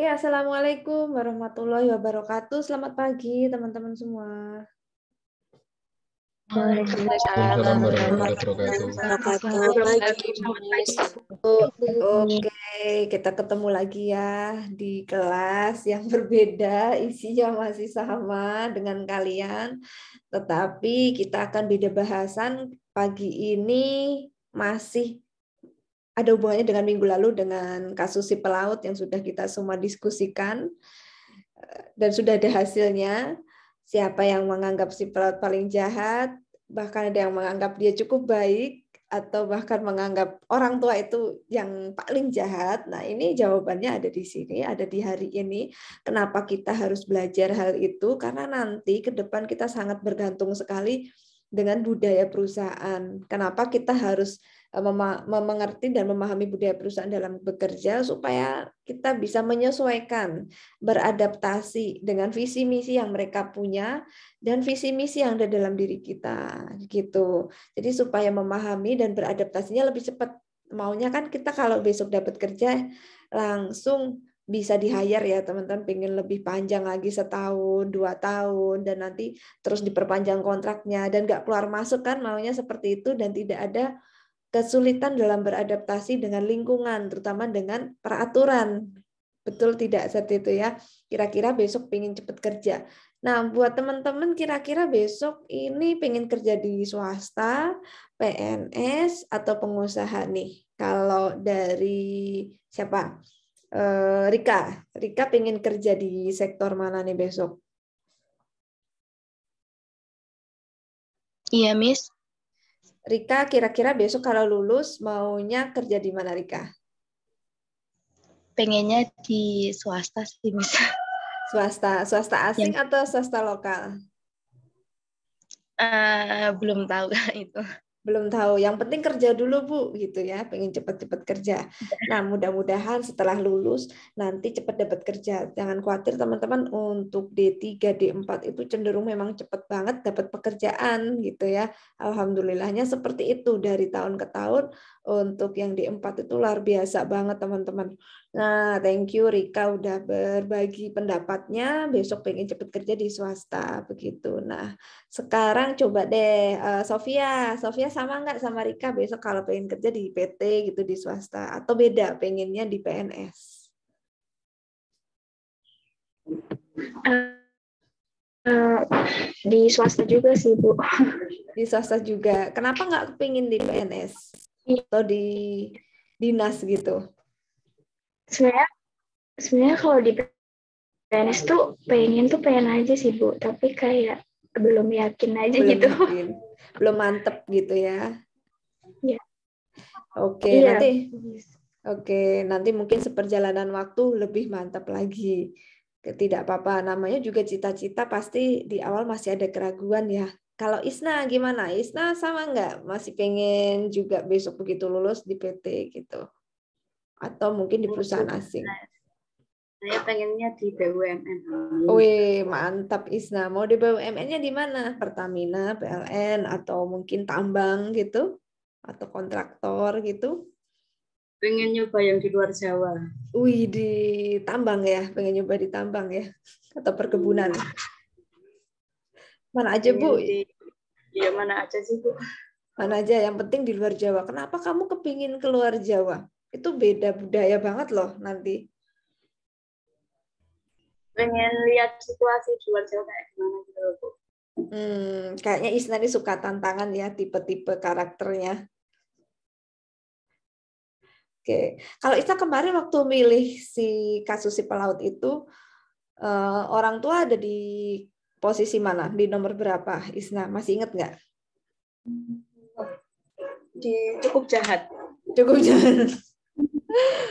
Ya, Assalamualaikum warahmatullahi wabarakatuh. Selamat pagi, teman-teman semua. Waalaikumsalam Waalaikumsalam warahmatullahi warahmatullahi wabarakatuh. wabarakatuh. Selamat Pagi, pagi, Miss. Oke, kita ketemu lagi ya di kelas yang berbeda, isinya masih sama dengan kalian, tetapi kita akan beda bahasan. Pagi ini masih ada hubungannya dengan minggu lalu dengan kasus si pelaut yang sudah kita semua diskusikan dan sudah ada hasilnya. Siapa yang menganggap si pelaut paling jahat, bahkan ada yang menganggap dia cukup baik, atau bahkan menganggap orang tua itu yang paling jahat. Nah, ini jawabannya ada di sini, ada di hari ini. Kenapa kita harus belajar hal itu? Karena nanti ke depan kita sangat bergantung sekali dengan budaya perusahaan. Kenapa kita harus mengerti dan memahami budaya perusahaan dalam bekerja supaya kita bisa menyesuaikan, beradaptasi dengan visi misi yang mereka punya dan visi misi yang ada dalam diri kita gitu. Jadi supaya memahami dan beradaptasinya lebih cepat. Maunya kan kita kalau besok dapat kerja langsung bisa di-hire ya teman-teman, pengen lebih panjang lagi 1 tahun, 2 tahun, dan nanti terus diperpanjang kontraknya dan nggak keluar masuk kan, maunya seperti itu dan tidak ada kesulitan dalam beradaptasi dengan lingkungan, terutama dengan peraturan. Betul tidak seperti itu ya? Kira-kira besok pengen cepat kerja. Nah, buat teman-teman kira-kira besok ini pengen kerja di swasta, PNS, atau pengusaha nih? Kalau dari siapa? Rika. Rika pengen kerja di sektor mana nih besok? Iya, Miss. Rika kira-kira besok kalau lulus maunya kerja di mana, Rika? Pengennya di swasta sih, Miss. Swasta asing atau swasta lokal? Belum tahu itu. Belum tahu. Yang penting kerja dulu, Bu, gitu ya. Pengen cepat-cepat kerja. Nah, mudah-mudahan setelah lulus nanti cepat dapat kerja. Jangan khawatir teman-teman, untuk D3, D4 itu cenderung memang cepat banget dapat pekerjaan gitu ya. Alhamdulillahnya seperti itu dari tahun ke tahun. Untuk yang D4 itu luar biasa banget, teman-teman. Nah, thank you Rika udah berbagi pendapatnya. Besok pengen cepat kerja di swasta begitu. Nah, sekarang coba deh Sofia. Sofia sama nggak sama Rika besok kalau pengen kerja di PT gitu di swasta atau beda pengennya di PNS? Di swasta juga sih, Bu. Di swasta juga. Kenapa nggak kepingin di PNS atau di dinas gitu? Sebenarnya kalau di PNS tuh pengen aja sih, Bu, tapi kayak belum yakin aja Belum gitu. yakin. Belum mantep gitu ya. Ya. Oke, Iya. nanti mungkin seperjalanan waktu lebih mantap lagi. Tidak apa-apa, namanya juga cita-cita pasti di awal masih ada keraguan ya. Kalau Isna gimana? Isna sama nggak? Masih pengen juga besok begitu lulus di PT gitu? Atau mungkin di perusahaan asing? Saya pengennya di BUMN. Wih, mantap Isna. Mau di BUMN-nya di mana? Pertamina, PLN, atau mungkin tambang gitu? Atau kontraktor gitu? Pengen nyoba yang di luar Jawa. Wih, di tambang ya? Pengen nyoba di tambang ya? Atau perkebunan? Mana aja, Bu? Ya mana aja sih, Bu. Mana aja, yang penting di luar Jawa. Kenapa kamu kepingin keluar Jawa? Itu beda budaya banget loh nanti. Pengen lihat situasi di luar Jawa kayak gimana gitu, Bu. Kayaknya Isna ini suka tantangan ya, tipe-tipe karakternya. Oke, kalau Isna kemarin waktu milih si kasus si pelaut itu, orang tua ada di posisi mana? Di nomor berapa? Isna masih ingat nggak? Cukup jahat. Cukup jahat.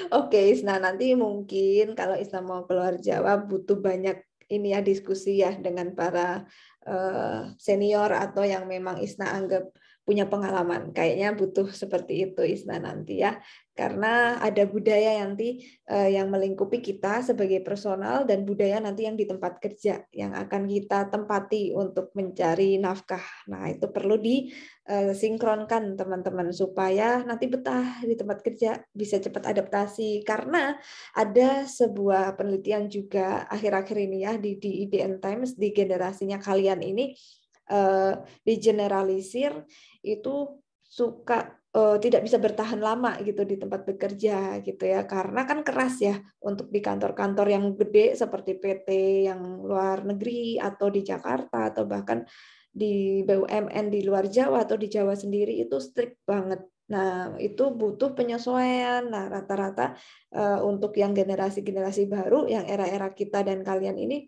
Oke, Isna, nanti mungkin kalau Isna mau keluar Jawa butuh banyak ini ya diskusi ya dengan para senior atau yang memang Isna anggap punya pengalaman. Kayaknya butuh seperti itu Isna nanti ya. Karena ada budaya nanti yang melingkupi kita sebagai personal dan budaya nanti yang di tempat kerja yang akan kita tempati untuk mencari nafkah. Nah, itu perlu disinkronkan teman-teman supaya nanti betah di tempat kerja, bisa cepat adaptasi. Karena ada sebuah penelitian juga akhir-akhir ini ya di IDN Times, di generasinya kalian ini digeneralisir itu suka tidak bisa bertahan lama gitu di tempat bekerja gitu ya, karena kan keras ya untuk di kantor-kantor yang gede seperti PT yang luar negeri atau di Jakarta atau bahkan di BUMN di luar Jawa atau di Jawa sendiri itu strict banget. Nah, itu butuh penyesuaian. Nah, rata-rata untuk yang generasi-generasi baru yang era-era kita dan kalian ini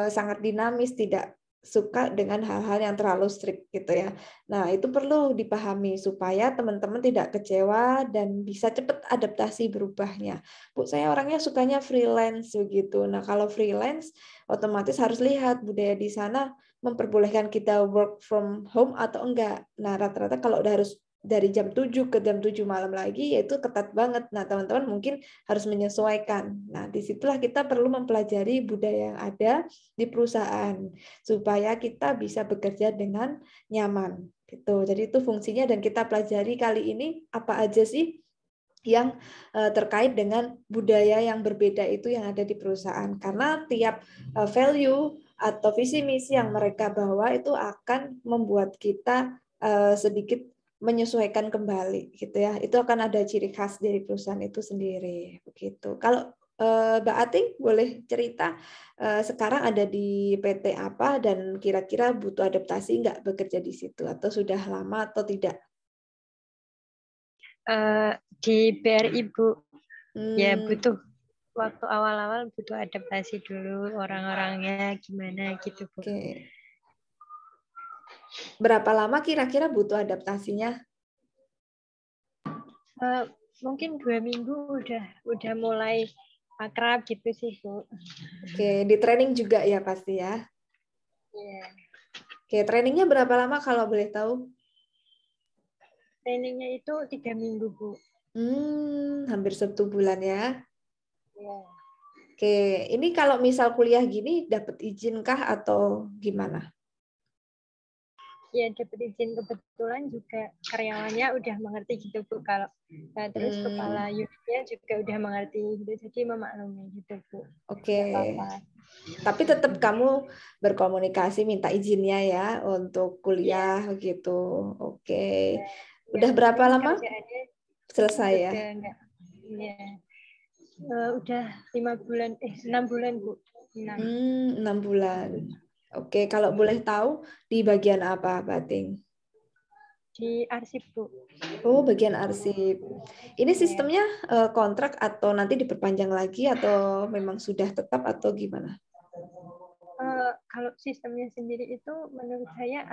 sangat dinamis, tidak suka dengan hal-hal yang terlalu strict gitu ya. Nah, itu perlu dipahami supaya teman-teman tidak kecewa dan bisa cepat adaptasi berubahnya. Bu, saya orangnya sukanya freelance begitu. Nah, kalau freelance otomatis harus lihat budaya di sana memperbolehkan kita work from home atau enggak. Nah, rata-rata kalau udah harus dari jam 7 ke jam 7 malam lagi, yaitu ketat banget. Nah, teman-teman mungkin harus menyesuaikan. Nah, disitulah kita perlu mempelajari budaya yang ada di perusahaan supaya kita bisa bekerja dengan nyaman gitu. Jadi itu fungsinya dan kita pelajari kali ini apa aja sih yang terkait dengan budaya yang berbeda itu yang ada di perusahaan. Karena tiap value atau visi misi yang mereka bawa itu akan membuat kita sedikit menyesuaikan kembali gitu ya. Itu akan ada ciri khas dari perusahaan itu sendiri begitu. Kalau Mbak Ating boleh cerita sekarang ada di PT apa dan kira-kira butuh adaptasi nggak bekerja di situ atau sudah lama atau tidak? Di BRI Bu, ya Hmm, butuh waktu awal-awal butuh adaptasi dulu orang-orangnya gimana gitu Bu. oke. Berapa lama kira-kira butuh adaptasinya? Mungkin 2 minggu udah mulai akrab gitu sih Bu. Oke, di training juga ya pasti ya. Iya. Oke, trainingnya berapa lama kalau boleh tahu? Trainingnya itu 3 minggu Bu. Hampir 1 bulan ya. Iya. Oke, ini kalau misal kuliah gini dapat izinkah atau gimana? Ya dapat izin, kebetulan juga karyawannya udah mengerti gitu Bu, kalau terus kepala unitnya juga udah mengerti gitu, jadi memaklumi gitu Bu. Oke. Nggak apa-apa. Tapi tetap kamu berkomunikasi minta izinnya ya untuk kuliah gitu. Oke. Udah Yang berapa penting lama kerjaannya selesai ya? udah enggak. Ya. Udah 6 bulan Bu. 6. 6 bulan. Oke, kalau boleh tahu di bagian apa, Bating? Di arsip Bu. Oh, bagian arsip. Ini sistemnya kontrak atau nanti diperpanjang lagi atau memang sudah tetap atau gimana? Kalau sistemnya sendiri itu menurut saya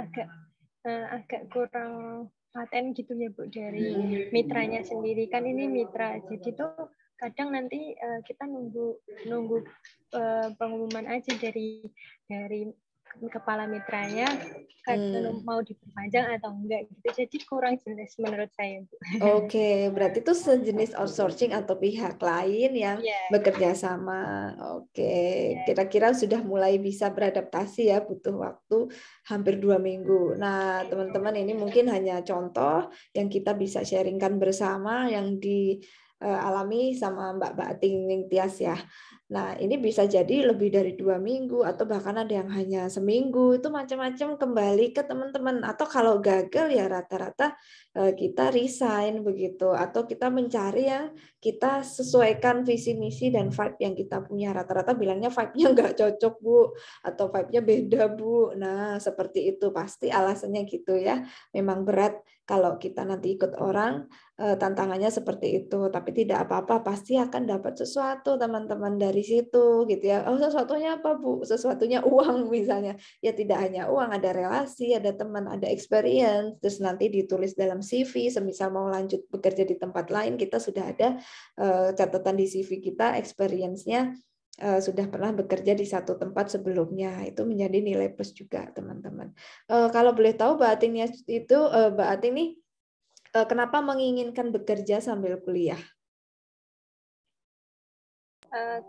agak kurang paten gitu ya Bu, dari mitranya sendiri. Kan ini mitra, jadi tuh kadang nanti kita nunggu pengumuman aja dari kepala mitranya mau diperpanjang atau enggak gitu. Jadi kurang jelas menurut saya Bu. Oke, berarti itu sejenis outsourcing atau pihak lain yang bekerja sama. Oke, kira-kira sudah mulai bisa beradaptasi ya, butuh waktu hampir 2 minggu. Nah, teman-teman ini mungkin hanya contoh yang kita bisa sharingkan bersama yang dialami sama Mbak Ating Ningtyas ya. Nah, ini bisa jadi lebih dari 2 minggu atau bahkan ada yang hanya seminggu, itu macam-macam kembali ke teman-teman. Atau kalau gagal ya rata-rata kita resign begitu. Atau kita mencari yang kita sesuaikan visi misi dan vibe yang kita punya. Rata-rata bilangnya vibe-nya nggak cocok Bu, atau vibe-nya beda Bu. Nah, seperti itu pasti alasannya gitu ya. Memang berat kalau kita nanti ikut orang, tantangannya seperti itu, tapi tidak apa-apa, pasti akan dapat sesuatu teman-teman dari situ gitu ya. Oh, sesuatunya apa Bu? Sesuatunya uang misalnya. Ya tidak hanya uang, ada relasi, ada teman, ada experience, terus nanti ditulis dalam CV, semisal mau lanjut bekerja di tempat lain, kita sudah ada catatan di CV kita experience-nya sudah pernah bekerja di satu tempat sebelumnya, itu menjadi nilai plus juga teman-teman. Kalau boleh tahu Mbak Ating itu Mbak Ating nih kenapa menginginkan bekerja sambil kuliah?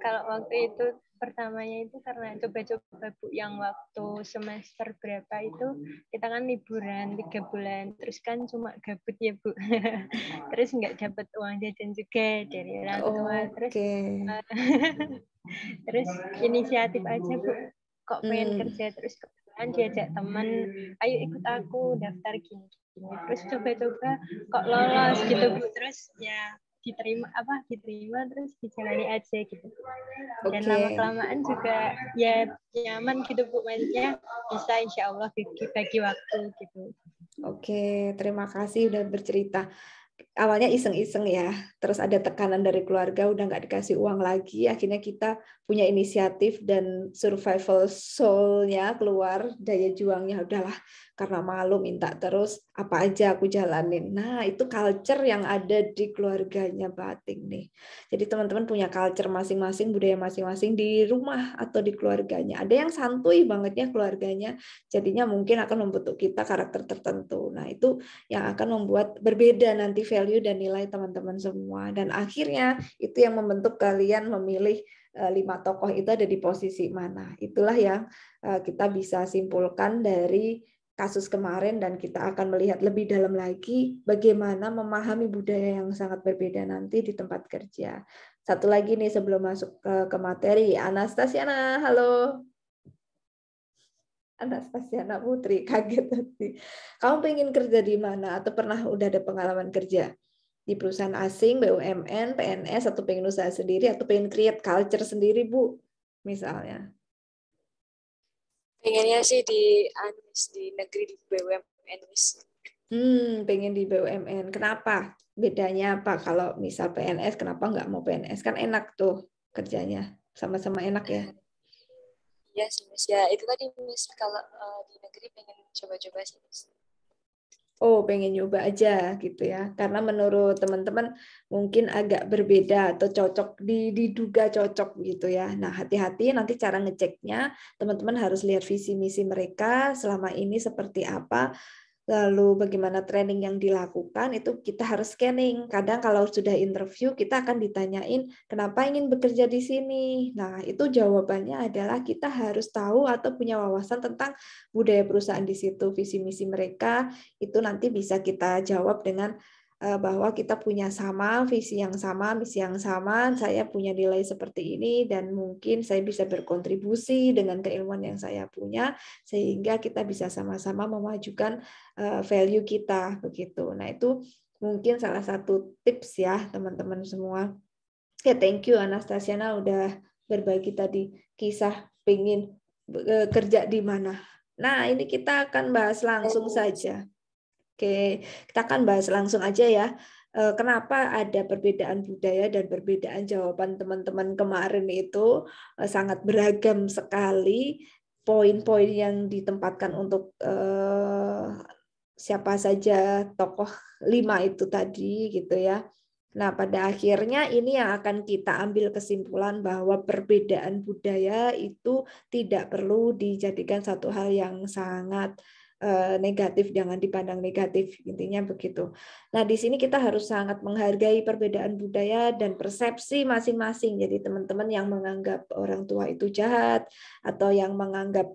Kalau waktu itu pertamanya itu karena coba-coba Bu, yang waktu semester berapa itu kita kan liburan 3 bulan, terus kan cuma gabut ya Bu. Terus nggak dapat uang jajan juga dari orang tua. Terus terus inisiatif aja Bu, kok pengen kerja, terus kebetulan diajak teman, ayo ikut aku daftar gini. Terus coba-coba kok lolos gitu Bu, terus ya diterima terus dijalani aja gitu. Dan lama-kelamaan juga ya nyaman gitu Bu, maksudnya bisa insya Allah bagi waktu gitu. Oke, terima kasih udah bercerita. Awalnya iseng-iseng ya, terus ada tekanan dari keluarga, udah nggak dikasih uang lagi, akhirnya kita punya inisiatif dan survival soul-nya keluar, daya juangnya udahlah, karena malu minta terus, apa aja aku jalanin. Nah, itu culture yang ada di keluarganya Mbak Ating nih. Jadi teman-teman punya culture masing-masing, budaya masing-masing di rumah atau di keluarganya. Ada yang santuy bangetnya keluarganya, jadinya mungkin akan membentuk kita karakter tertentu. Nah, itu yang akan membuat berbeda nanti value dan nilai teman-teman semua. Dan akhirnya itu yang membentuk kalian memilih 5 tokoh itu ada di posisi mana. Itulah yang kita bisa simpulkan dari kasus kemarin, dan kita akan melihat lebih dalam lagi bagaimana memahami budaya yang sangat berbeda nanti di tempat kerja. Satu lagi nih sebelum masuk ke materi, Anastasiana, halo. Anastasiana Putri, kaget tadi. Kamu pengen kerja di mana? Atau pernah udah ada pengalaman kerja di perusahaan asing, BUMN, PNS, atau pengen usaha sendiri, atau pengen create culture sendiri, Bu? Misalnya. Pengennya sih di negeri, di BUMN, Miss. Pengen di BUMN. Kenapa? Bedanya apa? Kalau misal PNS, kenapa nggak mau PNS? Kan enak tuh kerjanya. Sama-sama enak ya. Iya sih, Miss. Ya, itu tadi, Miss. Kalau di negeri pengen coba-coba sih, Miss. Oh, pengen nyoba aja gitu ya. Karena menurut teman-teman mungkin agak berbeda atau cocok, diduga cocok gitu ya. Nah, hati-hati nanti cara ngeceknya, teman-teman harus lihat visi misi mereka selama ini seperti apa. Lalu bagaimana training yang dilakukan, itu kita harus scanning. Kadang kalau sudah interview, kita akan ditanyain, kenapa ingin bekerja di sini? Nah, itu jawabannya adalah kita harus tahu atau punya wawasan tentang budaya perusahaan di situ, visi misi mereka, itu nanti bisa kita jawab dengan bahwa kita punya sama, visi yang sama, misi yang sama, saya punya nilai seperti ini, dan mungkin saya bisa berkontribusi dengan keilmuan yang saya punya, sehingga kita bisa sama-sama memajukan value kita begitu. Nah, itu mungkin salah satu tips ya teman-teman semua. Oke, thank you Anastasiana udah berbagi tadi kisah pengen kerja di mana. Nah, ini kita akan bahas langsung saja. Oke, kita akan bahas langsung aja ya. Kenapa ada perbedaan budaya dan perbedaan jawaban teman-teman kemarin itu sangat beragam sekali. Poin-poin yang ditempatkan untuk siapa saja tokoh 5 itu tadi gitu ya. Nah, pada akhirnya ini yang akan kita ambil kesimpulan bahwa perbedaan budaya itu tidak perlu dijadikan satu hal yang sangat negatif, jangan dipandang negatif, intinya begitu. Nah, di sini kita harus sangat menghargai perbedaan budaya dan persepsi masing-masing. Jadi teman-teman yang menganggap orang tua itu jahat atau yang menganggap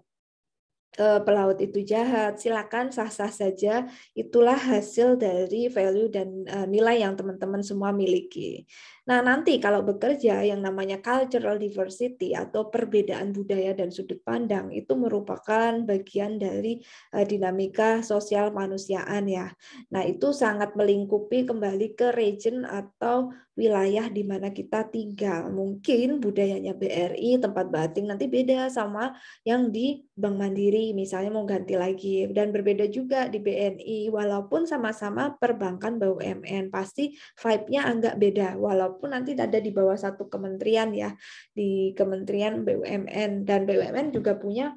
pelaut itu jahat, silakan sah-sah saja. Itulah hasil dari value dan nilai yang teman-teman semua miliki. Nah, nanti kalau bekerja yang namanya cultural diversity atau perbedaan budaya dan sudut pandang itu merupakan bagian dari dinamika sosial manusiaan ya. Nah, itu sangat melingkupi kembali ke region atau wilayah di mana kita tinggal. Mungkin budayanya BRI tempat Bating nanti beda sama yang di Bank Mandiri, misalnya mau ganti lagi, dan berbeda juga di BNI, walaupun sama-sama perbankan BUMN, pasti vibe-nya agak beda, walaupun nanti ada di bawah satu kementerian ya, di Kementerian BUMN, dan BUMN juga punya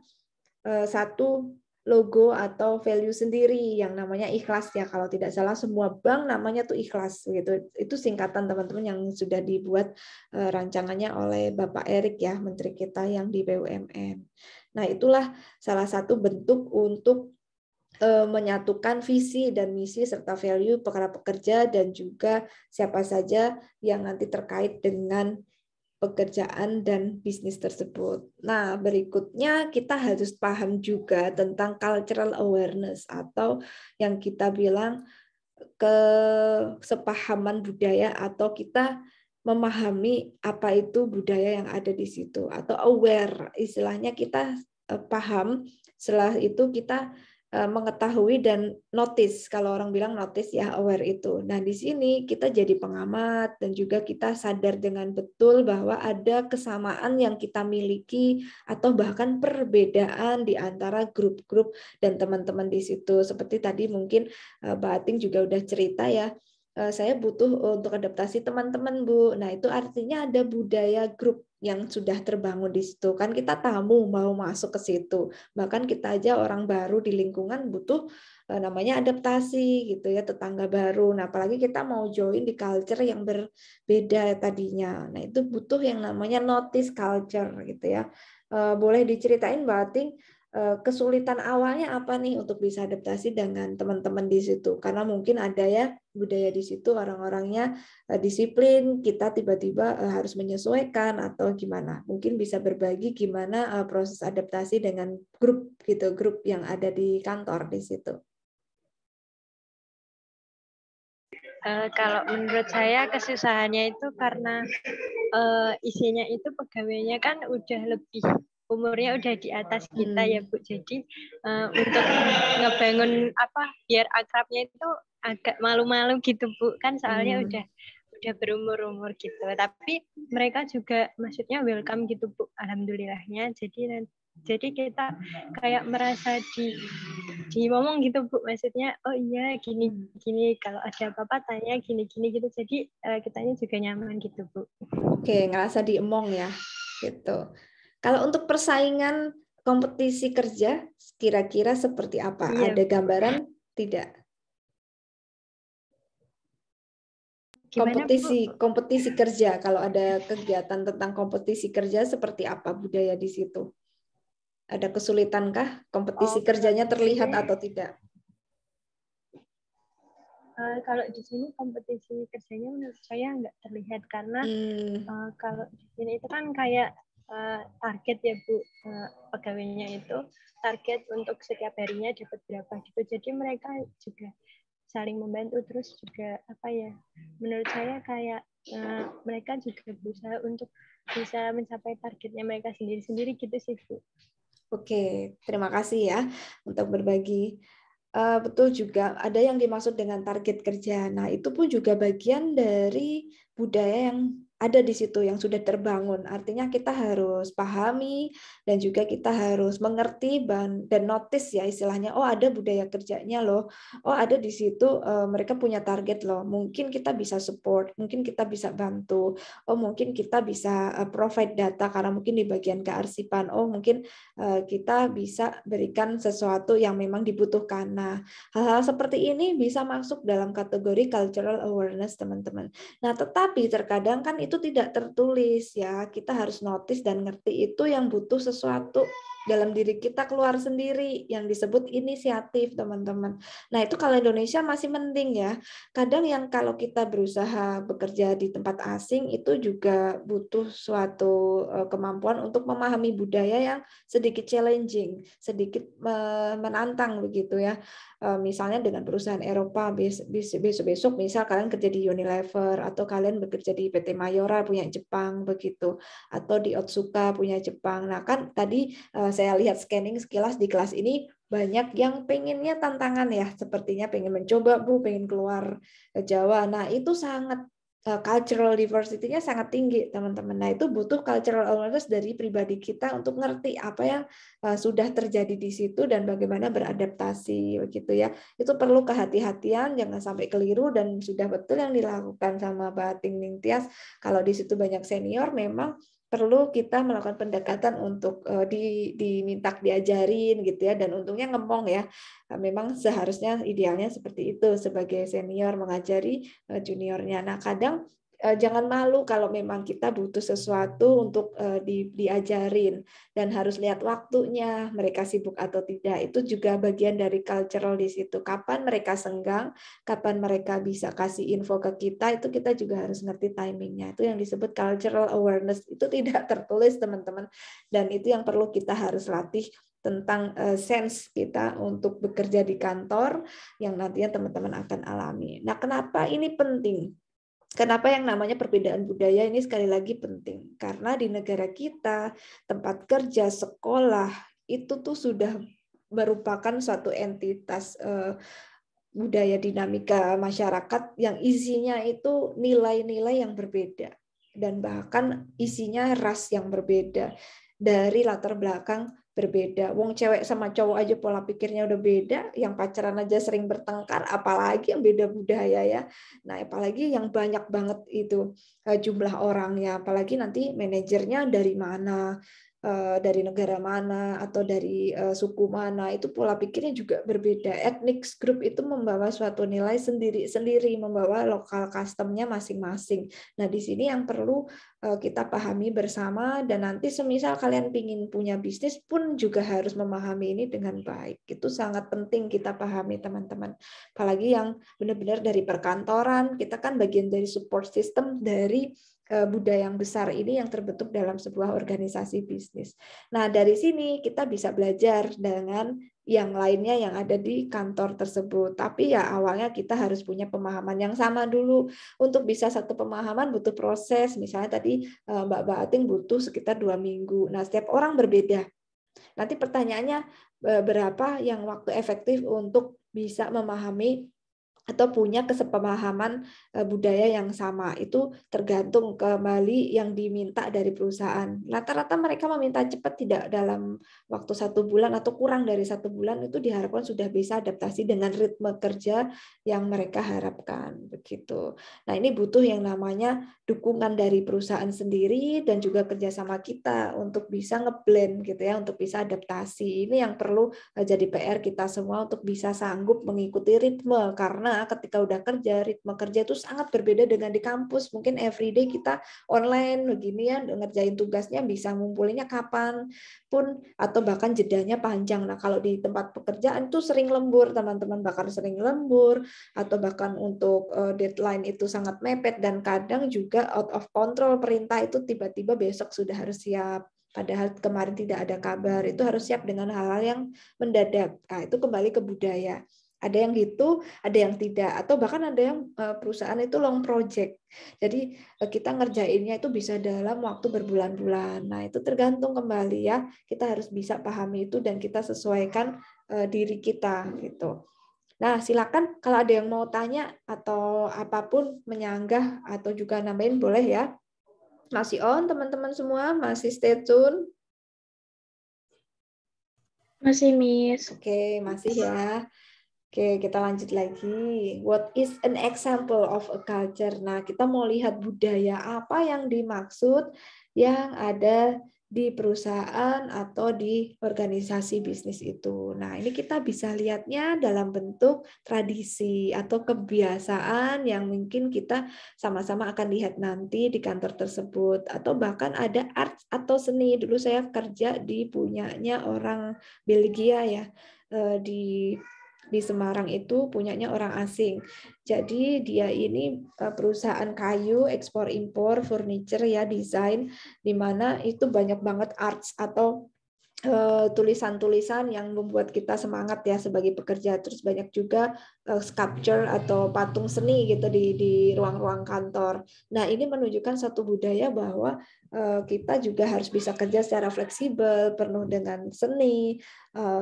satu logo atau value sendiri yang namanya ikhlas ya. Kalau tidak salah semua bank namanya tuh ikhlas gitu. Itu singkatan teman-teman yang sudah dibuat rancangannya oleh Bapak Erik ya, menteri kita yang di BUMN. Nah, itulah salah satu bentuk untuk menyatukan visi dan misi serta value para pekerja dan juga siapa saja yang nanti terkait dengan pekerjaan dan bisnis tersebut. Nah, berikutnya kita harus paham juga tentang cultural awareness atau yang kita bilang kesepahaman budaya atau kita memahami apa itu budaya yang ada di situ atau aware, istilahnya kita paham, setelah itu kita mengetahui dan notice, kalau orang bilang notice ya, aware itu. Nah, di sini kita jadi pengamat dan juga kita sadar dengan betul bahwa ada kesamaan yang kita miliki atau bahkan perbedaan di antara grup-grup dan teman-teman di situ. Seperti tadi mungkin Mbak Ating juga udah cerita ya, saya butuh untuk adaptasi teman-teman, Bu. Nah, itu artinya ada budaya grup yang sudah terbangun di situ. Kan kita tamu mau masuk ke situ. Bahkan kita aja orang baru di lingkungan butuh namanya adaptasi gitu ya, tetangga baru. Nah, apalagi kita mau join di culture yang berbeda tadinya. Nah, itu butuh yang namanya notice culture gitu ya. Boleh diceritain Mbak Ating kesulitan awalnya apa nih untuk bisa adaptasi dengan teman-teman di situ? Karena mungkin ada ya budaya di situ orang-orangnya disiplin, kita tiba-tiba harus menyesuaikan atau gimana? Mungkin bisa berbagi gimana proses adaptasi dengan grup gitu, grup yang ada di kantor di situ. Kalau menurut saya kesusahannya itu karena isinya itu pegawainya kan udah lebih umurnya udah di atas kita ya Bu. Jadi untuk ngebangun biar akrabnya itu agak malu-malu gitu Bu. Kan soalnya udah berumur-umur gitu. Tapi mereka juga maksudnya welcome gitu Bu. Alhamdulillahnya. Jadi kita kayak merasa ngomong gitu Bu. Maksudnya oh iya gini kalau ada apa-apa tanya gini gitu. Jadi kitanya juga nyaman gitu Bu. Oke, ngerasa diemong ya gitu. Kalau untuk persaingan kompetisi kerja, kira-kira seperti apa? Iya. Ada gambaran tidak? Kompetisi kerja, kalau ada kegiatan tentang kompetisi kerja, seperti apa budaya di situ? Ada kesulitankah kompetisi kerjanya terlihat atau tidak? Kalau di sini kompetisi kerjanya menurut saya nggak terlihat karena kalau di sini itu kan kayak target ya Bu, pegawainya itu target untuk setiap harinya dapat berapa gitu. Jadi mereka juga saling membantu, terus juga menurut saya kayak mereka juga berusaha untuk bisa mencapai targetnya mereka sendiri-sendiri gitu sih Bu. Oke, terima kasih ya untuk berbagi. Betul juga, ada yang dimaksud dengan target kerja. Nah, itu pun juga bagian dari budaya yang ada di situ yang sudah terbangun. Artinya kita harus pahami dan juga kita harus mengerti dan notice ya istilahnya. Oh, ada budaya kerjanya loh. Oh, ada di situ mereka punya target loh. Mungkin kita bisa support, mungkin kita bisa bantu. Oh, mungkin kita bisa provide data karena mungkin di bagian kearsipan. Oh, mungkin kita bisa berikan sesuatu yang memang dibutuhkan. Nah, hal-hal seperti ini bisa masuk dalam kategori cultural awareness, teman-teman. Nah, tetapi terkadang kan itu tidak tertulis ya. Kita harus notice dan ngerti itu yang butuh sesuatu dalam diri kita keluar sendiri yang disebut inisiatif, teman-teman. Nah, itu kalau Indonesia masih mending ya. Kadang yang kalau kita berusaha bekerja di tempat asing itu juga butuh suatu kemampuan untuk memahami budaya yang sedikit challenging, sedikit menantang begitu ya. Misalnya dengan perusahaan Eropa, besok-besok misal kalian kerja di Unilever atau kalian bekerja di PT Mayora punya Jepang begitu, atau di Otsuka punya Jepang. Nah kan tadi saya lihat scanning sekilas di kelas ini banyak yang pengennya tantangan ya, sepertinya pengen mencoba Bu, pengen keluar ke Jawa. Nah itu sangat cultural diversity-nya sangat tinggi teman-teman. Nah itu butuh cultural awareness dari pribadi kita untuk ngerti apa yang sudah terjadi di situ dan bagaimana beradaptasi begitu ya. Itu perlu kehati-hatian, jangan sampai keliru dan sudah betul yang dilakukan sama Mbak Ting Ning Tias. Kalau di situ banyak senior memang perlu kita melakukan pendekatan untuk diminta diajarin gitu ya, dan untungnya ngomong ya, memang seharusnya idealnya seperti itu sebagai senior mengajari juniornya. Nah kadang jangan malu kalau memang kita butuh sesuatu untuk diajarin, dan harus lihat waktunya, mereka sibuk atau tidak. Itu juga bagian dari cultural di situ. Kapan mereka senggang, kapan mereka bisa kasih info ke kita, itu kita juga harus ngerti timingnya. Itu yang disebut cultural awareness. Itu tidak tertulis teman-teman, dan itu yang perlu kita harus latih tentang sense kita untuk bekerja di kantor yang nantinya teman-teman akan alami. Nah, kenapa ini penting? Kenapa yang namanya perbedaan budaya ini sekali lagi penting? Karena di negara kita, tempat kerja, sekolah, itu tuh sudah merupakan suatu entitas budaya dinamika masyarakat yang isinya itu nilai-nilai yang berbeda. Dan bahkan isinya ras yang berbeda. Dari latar belakang berbeda. Wong cewek sama cowok aja pola pikirnya udah beda, yang pacaran aja sering bertengkar, apalagi yang beda budaya ya. Nah, apalagi yang banyak banget itu jumlah orangnya, apalagi nanti manajernya dari mana, dari negara mana, atau dari suku mana, itu pola pikirnya juga berbeda. Ethnic group itu membawa suatu nilai sendiri-sendiri, membawa lokal custom-nya masing-masing. Nah, di sini yang perlu kita pahami bersama, dan nanti semisal kalian ingin punya bisnis pun juga harus memahami ini dengan baik. Itu sangat penting kita pahami teman-teman. Apalagi yang benar-benar dari perkantoran, kita kan bagian dari support system dari budaya yang besar ini yang terbentuk dalam sebuah organisasi bisnis. Nah, dari sini kita bisa belajar dengan yang lainnya yang ada di kantor tersebut. Tapi ya awalnya kita harus punya pemahaman yang sama dulu. Untuk bisa satu pemahaman butuh proses. Misalnya tadi Mbak Ating butuh sekitar 2 minggu. Nah, setiap orang berbeda. Nanti pertanyaannya berapa yang waktu efektif untuk bisa memahami atau punya kesepemahaman budaya yang sama. Itu tergantung kembali yang diminta dari perusahaan. Rata-rata mereka meminta cepat, tidak dalam waktu 1 bulan atau kurang dari 1 bulan, itu diharapkan sudah bisa adaptasi dengan ritme kerja yang mereka harapkan. Begitu. Nah, ini butuh yang namanya dukungan dari perusahaan sendiri dan juga kerjasama kita untuk bisa ngeblend gitu ya, untuk bisa adaptasi. Ini yang perlu jadi PR kita semua untuk bisa sanggup mengikuti ritme, karena ketika udah kerja, ritme kerja itu sangat berbeda dengan di kampus. Mungkin everyday kita online begini ya, ngerjain tugasnya bisa ngumpulinnya kapan pun, atau bahkan jedanya panjang. Nah, kalau di tempat pekerjaan itu sering lembur, teman-teman, bahkan sering lembur, atau bahkan untuk deadline itu sangat mepet, dan kadang juga out of control, perintah itu tiba-tiba besok sudah harus siap. Padahal kemarin tidak ada kabar, itu harus siap dengan hal-hal yang mendadak. Nah, itu kembali ke budaya. Ada yang gitu, ada yang tidak, atau bahkan ada yang perusahaan itu long project. Jadi kita ngerjainnya itu bisa dalam waktu berbulan-bulan. Nah, itu tergantung kembali ya. Kita harus bisa pahami itu dan kita sesuaikan diri kita gitu. Nah, silakan kalau ada yang mau tanya atau apapun, menyanggah atau juga nambahin boleh ya. Masih on teman-teman semua? Masih stay tune? Masih, Miss. Oke, masih ya. Oke, kita lanjut lagi. What is an example of a culture? Nah, kita mau lihat budaya apa yang dimaksud yang ada di perusahaan atau di organisasi bisnis itu. Nah, ini kita bisa lihatnya dalam bentuk tradisi atau kebiasaan yang mungkin kita sama-sama akan lihat nanti di kantor tersebut. Atau bahkan ada art atau seni. Dulu saya kerja di punyanya orang Belgia ya, di Semarang itu punyanya orang asing. Jadi dia ini perusahaan kayu, ekspor impor, furniture ya, desain, di mana itu banyak banget arts atau tulisan-tulisan yang membuat kita semangat ya sebagai pekerja. Terus banyak juga sculpture atau patung seni gitu di ruang-ruang kantor. Nah, ini menunjukkan satu budaya bahwa kita juga harus bisa kerja secara fleksibel, penuh dengan seni,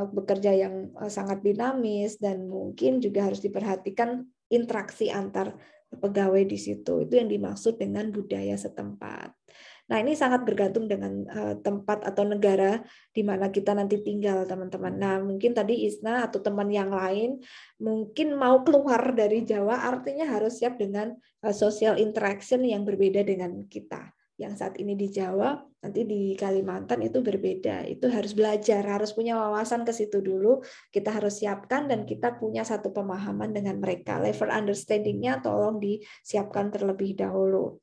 bekerja yang sangat dinamis, dan mungkin juga harus diperhatikan interaksi antar pegawai di situ. Itu yang dimaksud dengan budaya setempat. Nah, ini sangat bergantung dengan tempat atau negara di mana kita nanti tinggal, teman-teman. Nah, mungkin tadi Isna atau teman yang lain mungkin mau keluar dari Jawa, artinya harus siap dengan social interaction yang berbeda dengan kita. yang saat ini di Jawa, nanti di Kalimantan itu berbeda. Itu harus belajar, harus punya wawasan ke situ dulu. Kita harus siapkan dan kita punya satu pemahaman dengan mereka. Level understanding-nya tolong disiapkan terlebih dahulu.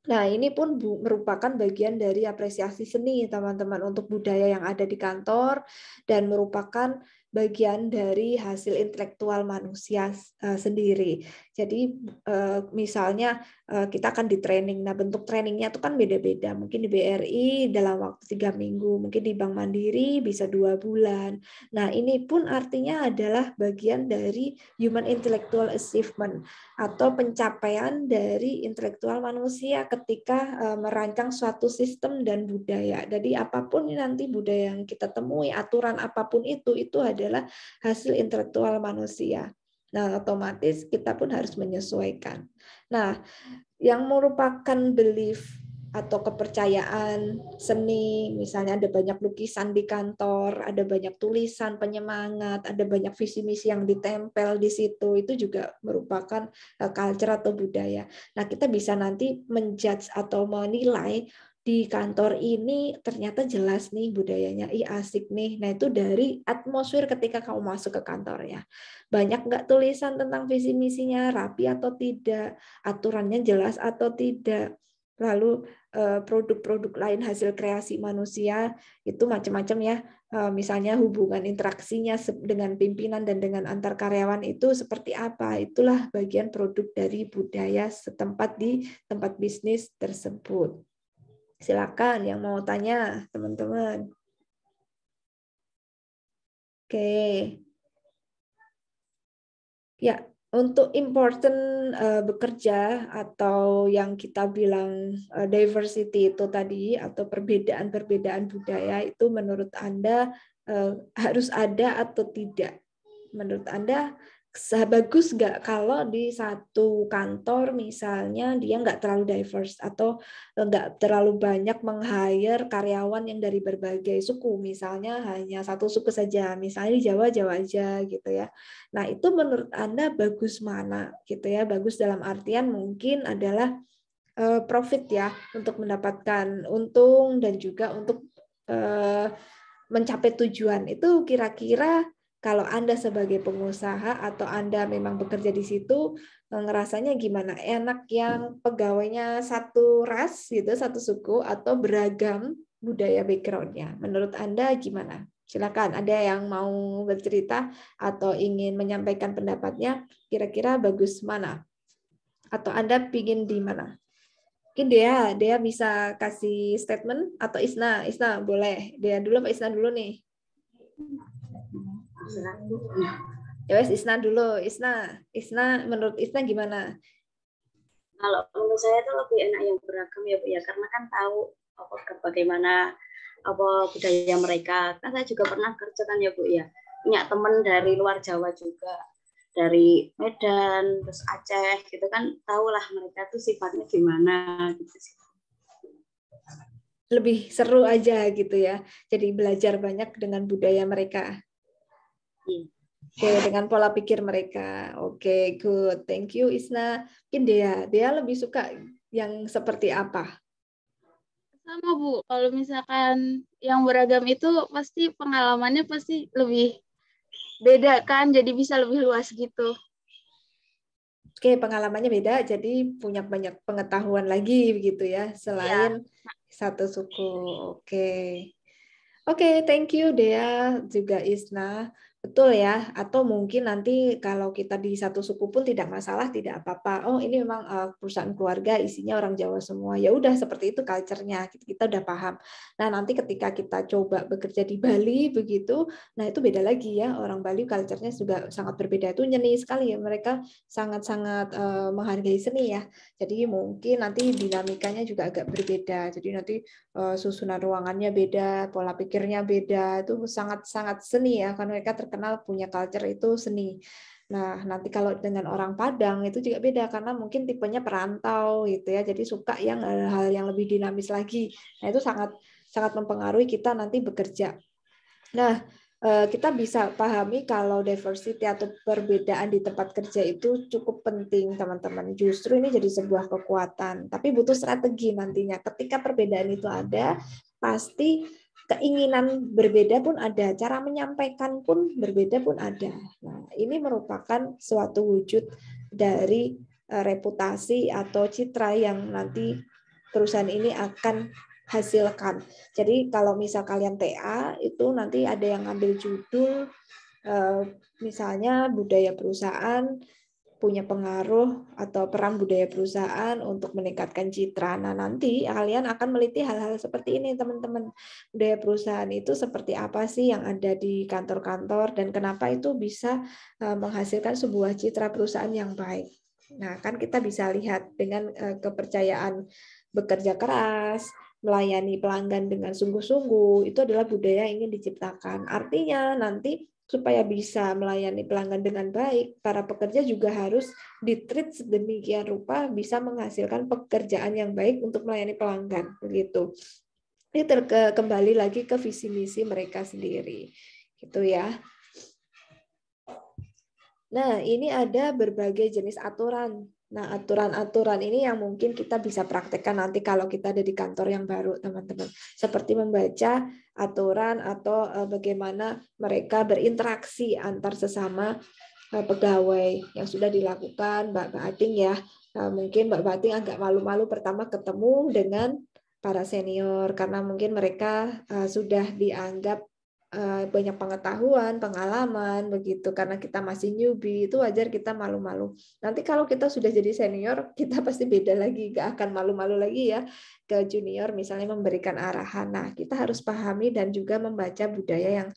Nah, ini pun merupakan bagian dari apresiasi seni, teman-teman, untuk budaya yang ada di kantor dan merupakan bagian dari hasil intelektual manusia sendiri. Jadi misalnya kita akan di training. Nah, bentuk trainingnya itu kan beda-beda. Mungkin di BRI dalam waktu 3 minggu, mungkin di Bank Mandiri bisa 2 bulan. Nah, ini pun artinya adalah bagian dari human intellectual achievement atau pencapaian dari intelektual manusia ketika merancang suatu sistem dan budaya. Jadi apapun nanti budaya yang kita temui, aturan apapun itu adalah hasil intelektual manusia. Nah, otomatis kita pun harus menyesuaikan. Nah, yang merupakan belief atau kepercayaan seni, misalnya ada banyak lukisan di kantor, ada banyak tulisan penyemangat, ada banyak visi misi yang ditempel di situ, itu juga merupakan culture atau budaya. Nah, kita bisa nanti menjudge atau menilai di kantor ini ternyata jelas nih budayanya, asik nih. Nah, itu dari atmosfer ketika kamu masuk ke kantornya. Banyak nggak tulisan tentang visi misinya, rapi atau tidak, aturannya jelas atau tidak. Lalu produk-produk lain hasil kreasi manusia itu macam-macam ya. Misalnya hubungan interaksinya dengan pimpinan dan dengan antar karyawan itu seperti apa. Itulah bagian produk dari budaya setempat di tempat bisnis tersebut. Silakan yang mau tanya, teman-teman. Oke. Ya, untuk important bekerja atau yang kita bilang diversity itu tadi atau perbedaan-perbedaan budaya itu menurut Anda harus ada atau tidak? Menurut Anda bagus nggak kalau di satu kantor misalnya dia nggak terlalu diverse atau nggak terlalu banyak meng-hire karyawan yang dari berbagai suku, misalnya hanya satu suku saja, misalnya di Jawa aja gitu ya. Nah, itu menurut Anda bagus mana gitu ya? Bagus dalam artian mungkin adalah profit ya, untuk mendapatkan untung dan juga untuk mencapai tujuan. Itu kira-kira kalau Anda sebagai pengusaha atau Anda memang bekerja di situ, ngerasanya gimana? Enak yang pegawainya satu ras gitu, satu suku, atau beragam budaya background-nya? Menurut Anda gimana? Silakan, ada yang mau bercerita atau ingin menyampaikan pendapatnya, kira-kira bagus mana? Atau Anda pingin di mana? Mungkin Dea bisa kasih statement, atau Isna boleh. Dea dulu apa Isna dulu nih? Ya wes, Isna dulu. Isna menurut Isna gimana? Kalau menurut saya itu lebih enak yang beragam ya Bu ya, karena kan tahu bagaimana budaya mereka. Kan saya juga pernah kerja kan ya Bu ya, punya teman dari luar Jawa juga, dari Medan, terus Aceh gitu kan, tahulah mereka tuh sifatnya gimana gitu sih. Lebih seru aja gitu ya. Jadi belajar banyak dengan budaya mereka. Oke, dengan pola pikir mereka. Oke, good. Thank you, Isna. Mungkin Dea lebih suka yang seperti apa? Sama Bu, kalau misalkan yang beragam itu pasti pengalamannya pasti lebih beda kan, jadi bisa lebih luas gitu. Oke, pengalamannya beda, jadi punya banyak pengetahuan lagi begitu ya, selain satu suku. Oke, thank you Dea, juga Isna. Betul ya, atau mungkin nanti kalau kita di satu suku pun tidak masalah, tidak apa-apa. Oh, ini memang perusahaan keluarga isinya orang Jawa semua. Ya udah, seperti itu culture-nya, kita udah paham. Nah, nanti ketika kita coba bekerja di Bali begitu, nah itu beda lagi ya. Orang Bali culture-nya juga sangat berbeda. Itu nyeni sekali ya, mereka sangat-sangat menghargai seni ya. Jadi mungkin nanti dinamikanya juga agak berbeda. Jadi nanti susunan ruangannya beda, pola pikirnya beda. Itu sangat-sangat seni ya, karena mereka terkenal punya culture itu seni. Nah, nanti kalau dengan orang Padang itu juga beda karena mungkin tipenya perantau gitu ya. Jadi suka yang hal yang lebih dinamis lagi. Nah, itu sangat sangat mempengaruhi kita nanti bekerja. Nah, kita bisa pahami kalau diversity atau perbedaan di tempat kerja itu cukup penting, teman-teman. Justru ini jadi sebuah kekuatan, tapi butuh strategi nantinya. Ketika perbedaan itu ada, pasti keinginan berbeda pun ada, cara menyampaikan pun berbeda pun ada. Nah, ini merupakan suatu wujud dari reputasi atau citra yang nanti perusahaan ini akan hasilkan. Jadi kalau misal kalian TA itu nanti ada yang ngambil judul misalnya budaya perusahaan punya pengaruh atau peran budaya perusahaan untuk meningkatkan citra. Nah, nanti kalian akan meliti hal-hal seperti ini, teman-teman. Budaya perusahaan itu seperti apa sih yang ada di kantor-kantor dan kenapa itu bisa menghasilkan sebuah citra perusahaan yang baik. Nah, kan kita bisa lihat dengan kepercayaan bekerja keras, melayani pelanggan dengan sungguh-sungguh, itu adalah budaya yang ingin diciptakan. Artinya nanti supaya bisa melayani pelanggan dengan baik, para pekerja juga harus di-treat sedemikian rupa bisa menghasilkan pekerjaan yang baik untuk melayani pelanggan. Begitu. Ini kembali lagi ke visi misi mereka sendiri. Gitu ya. Nah, ini ada berbagai jenis aturan. Nah, aturan-aturan ini yang mungkin kita bisa praktekkan nanti kalau kita ada di kantor yang baru, teman-teman. Seperti membaca aturan atau bagaimana mereka berinteraksi antar sesama pegawai yang sudah dilakukan Mbak Ating ya. Mungkin Mbak Ating agak malu-malu pertama ketemu dengan para senior karena mungkin mereka sudah dianggap banyak pengetahuan, pengalaman begitu karena kita masih newbie itu wajar kita malu-malu. Nanti kalau kita sudah jadi senior kita pasti beda lagi, gak akan malu-malu lagi ya ke junior misalnya memberikan arahan. Nah, kita harus pahami dan juga membaca budaya yang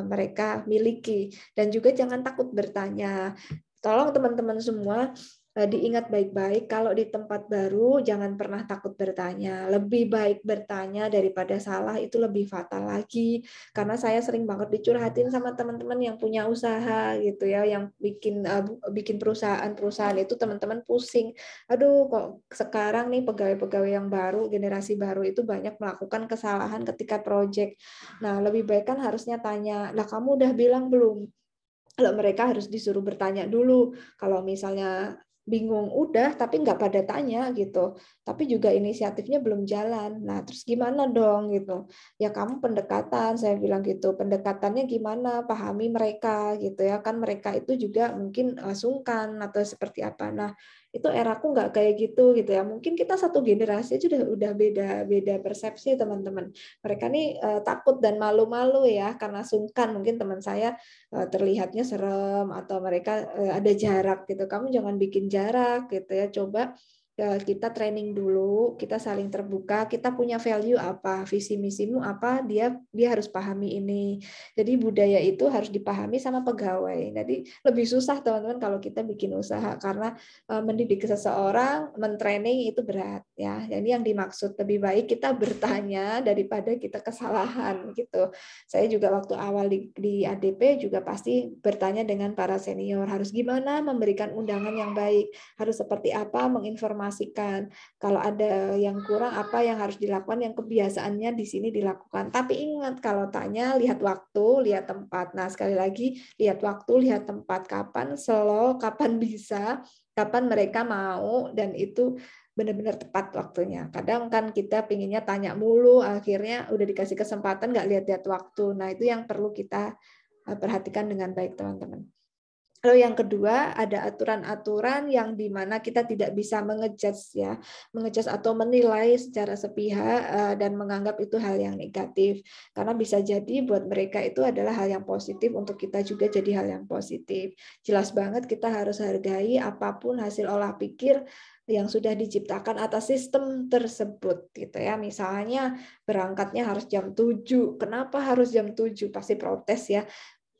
mereka miliki dan juga jangan takut bertanya. Tolong teman-teman semua diingat baik-baik, kalau di tempat baru jangan pernah takut bertanya. Lebih baik bertanya daripada salah, itu lebih fatal lagi. Karena saya sering banget dicurhatin sama teman-teman yang punya usaha gitu ya, yang bikin perusahaan itu teman-teman pusing. Aduh, kok sekarang nih pegawai-pegawai yang baru, generasi baru itu banyak melakukan kesalahan ketika project. Nah, lebih baik kan harusnya tanya, lah kamu udah bilang belum? Kalau mereka harus disuruh bertanya dulu. Kalau misalnya bingung udah tapi nggak pada tanya gitu, tapi juga inisiatifnya belum jalan. Nah terus gimana dong gitu ya, kamu pendekatan, saya bilang gitu, pendekatannya gimana, pahami mereka gitu ya kan, mereka itu juga mungkin sungkan atau seperti apa. Nah itu eraku nggak kayak gitu ya, mungkin kita satu generasi aja udah beda persepsi teman-teman. Mereka nih takut dan malu-malu ya karena sungkan, mungkin teman saya terlihatnya serem atau mereka ada jarak gitu. Kamu jangan bikin jarak gitu ya, coba kita training dulu, kita saling terbuka, kita punya value apa, visi misimu apa, dia harus pahami ini. Jadi budaya itu harus dipahami sama pegawai. Jadi lebih susah teman-teman kalau kita bikin usaha karena mendidik seseorang, mentraining itu berat ya. Jadi yang dimaksud lebih baik kita bertanya daripada kita kesalahan gitu. Saya juga waktu awal di ADP juga pasti bertanya dengan para senior, harus gimana memberikan undangan yang baik, harus seperti apa menginformasikan, kalau ada yang kurang apa yang harus dilakukan, yang kebiasaannya di sini dilakukan. Tapi ingat kalau tanya lihat waktu, lihat tempat. Nah sekali lagi lihat waktu, lihat tempat, kapan slow, kapan bisa, kapan mereka mau, dan itu benar-benar tepat waktunya. Kadang kan kita pinginnya tanya mulu, akhirnya udah dikasih kesempatan nggak lihat-lihat waktu. Nah itu yang perlu kita perhatikan dengan baik teman-teman. Lalu yang kedua ada aturan-aturan yang dimana kita tidak bisa mengejudge atau menilai secara sepihak dan menganggap itu hal yang negatif, karena bisa jadi buat mereka itu adalah hal yang positif, untuk kita juga jadi hal yang positif. Jelas banget kita harus hargai apapun hasil olah pikir yang sudah diciptakan atas sistem tersebut gitu ya. Misalnya berangkatnya harus jam 7. Kenapa harus jam 7? Pasti protes ya.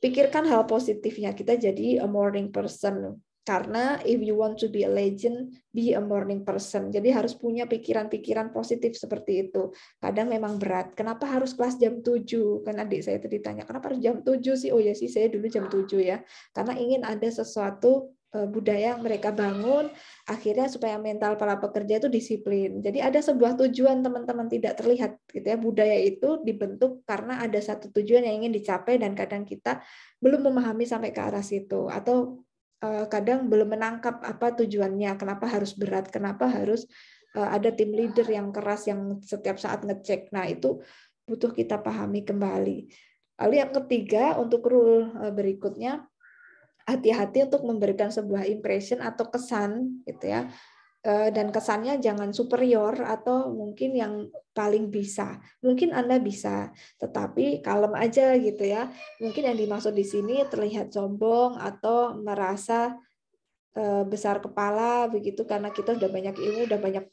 Pikirkan hal positifnya, kita jadi a morning person. Karena if you want to be a legend, be a morning person. Jadi harus punya pikiran-pikiran positif seperti itu. Kadang memang berat. Kenapa harus kelas jam 7? Kan adik saya tadi tanya, kenapa harus jam 7 sih? Oh ya sih, saya dulu jam 7 ya. Karena ingin ada sesuatu budaya yang mereka bangun, akhirnya supaya mental para pekerja itu disiplin. Jadi ada sebuah tujuan teman-teman tidak terlihat gitu ya. Budaya itu dibentuk karena ada satu tujuan yang ingin dicapai dan kadang kita belum memahami sampai ke arah situ atau kadang belum menangkap apa tujuannya, kenapa harus berat, kenapa harus ada tim leader yang keras yang setiap saat ngecek. Nah, itu butuh kita pahami kembali. Lalu yang ketiga, untuk rule berikutnya, hati-hati untuk memberikan sebuah impression atau kesan gitu ya, dan kesannya jangan superior atau mungkin yang paling bisa. Mungkin Anda bisa, tetapi kalem aja gitu ya. Mungkin yang dimaksud di sini terlihat sombong atau merasa besar kepala begitu karena kita udah banyak ilmu, udah banyak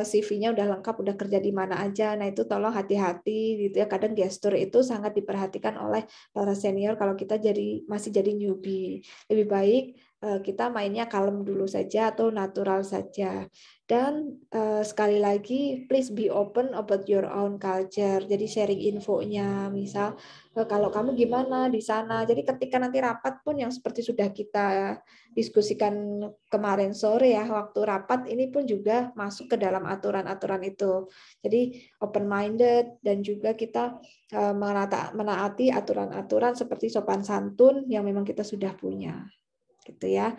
CV-nya udah lengkap, udah kerja di mana aja. Nah, itu tolong hati-hati gitu ya. Kadang gestur itu sangat diperhatikan oleh para senior kalau kita masih jadi newbie. Lebih baik kita mainnya kalem dulu saja atau natural saja. Dan sekali lagi, please be open about your own culture. Jadi sharing infonya, misal kalau kamu gimana di sana. Jadi ketika nanti rapat pun yang seperti sudah kita diskusikan kemarin sore ya, waktu rapat ini pun juga masuk ke dalam aturan-aturan itu. Jadi open minded dan juga kita menaati aturan-aturan seperti sopan santun yang memang kita sudah punya. Gitu ya.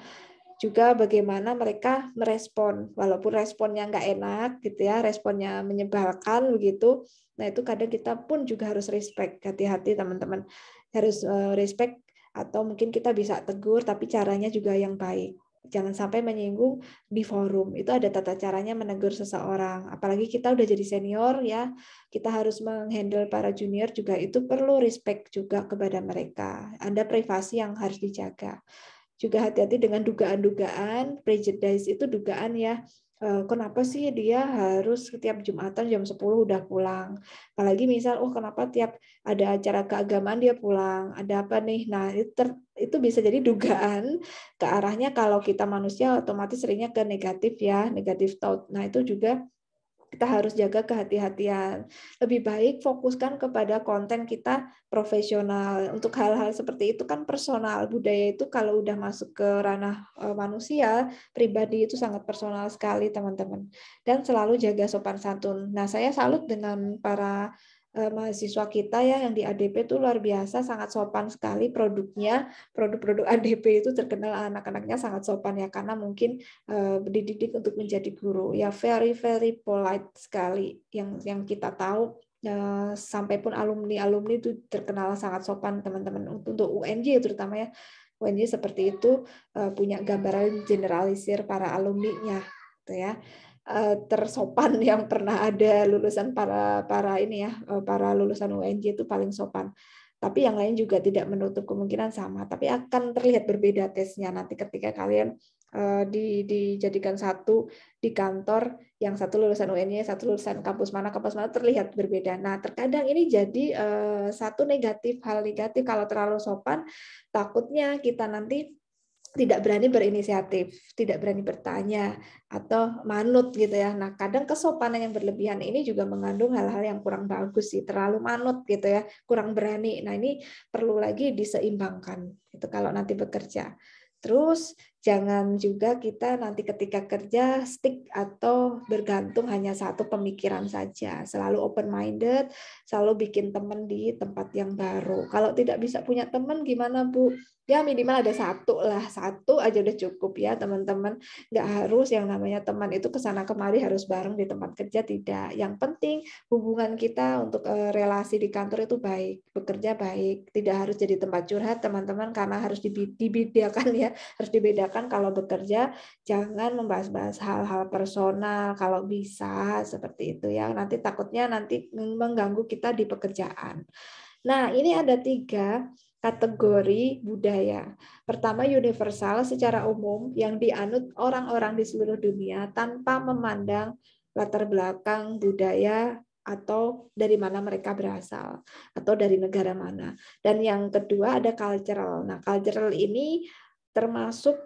Juga bagaimana mereka merespon, walaupun responnya nggak enak gitu ya, responnya menyebalkan begitu. Nah, itu kadang kita pun juga harus respect. Hati-hati teman-teman, harus respect, atau mungkin kita bisa tegur tapi caranya juga yang baik. Jangan sampai menyinggung di forum. Itu ada tata caranya menegur seseorang. Apalagi kita udah jadi senior ya, kita harus menghandle para junior juga, itu perlu respect juga kepada mereka. Ada privasi yang harus dijaga. Juga hati-hati dengan dugaan-dugaan, prejudice itu dugaan ya. Kenapa sih dia harus setiap Jumatan jam 10 udah pulang? Apalagi misal, kenapa tiap ada acara keagamaan dia pulang? Ada apa nih? Nah, itu bisa jadi dugaan ke arahnya kalau kita manusia otomatis seringnya ke negatif ya, negatif thought. Nah, itu juga kita harus jaga kehati-hatian. Lebih baik fokuskan kepada konten kita profesional. Untuk hal-hal seperti itu kan personal. Budaya itu kalau udah masuk ke ranah manusia, pribadi itu sangat personal sekali, teman-teman. Dan selalu jaga sopan santun. Nah, saya salut dengan para mahasiswa kita ya yang di ADP itu luar biasa, sangat sopan sekali produknya. Produk-produk ADP itu terkenal anak-anaknya sangat sopan ya, karena mungkin dididik untuk menjadi guru ya, very polite sekali. Yang kita tahu sampai pun alumni itu terkenal sangat sopan, teman-teman. Untuk UNJ terutama ya, UNJ seperti itu, punya gambaran generalisir para alumninya gitu ya. Tersopan yang pernah ada lulusan para ini ya, para lulusan UNJ itu paling sopan. Tapi yang lain juga tidak menutup kemungkinan sama, tapi akan terlihat berbeda tesnya nanti ketika kalian dijadikan satu di kantor, yang satu lulusan UNY, satu lulusan kampus mana terlihat berbeda. Nah, terkadang ini jadi satu hal negatif kalau terlalu sopan, takutnya kita nanti tidak berani berinisiatif, tidak berani bertanya, atau manut gitu ya. Nah, kadang kesopanan yang berlebihan ini juga mengandung hal-hal yang kurang bagus sih, terlalu manut gitu ya, kurang berani. Nah, ini perlu lagi diseimbangkan itu kalau nanti bekerja. Terus jangan juga kita nanti ketika kerja stick atau bergantung hanya satu pemikiran saja. Selalu open minded, selalu bikin teman di tempat yang baru. Kalau tidak bisa punya teman gimana, Bu? Ya minimal ada satu lah, satu aja udah cukup ya teman-teman. Nggak harus yang namanya teman itu kesana kemari harus bareng di tempat kerja, tidak. Yang penting hubungan kita untuk relasi di kantor itu baik, bekerja baik, tidak harus jadi tempat curhat teman-teman, karena harus dibedakan ya, harus dibedakan kalau bekerja jangan membahas-bahas hal-hal personal kalau bisa seperti itu ya. Nanti takutnya nanti mengganggu kita di pekerjaan. Nah, ini ada 3 kategori budaya. Pertama, universal secara umum yang dianut orang-orang di seluruh dunia tanpa memandang latar belakang budaya atau dari mana mereka berasal atau dari negara mana. Dan yang kedua ada cultural. Nah, cultural ini termasuk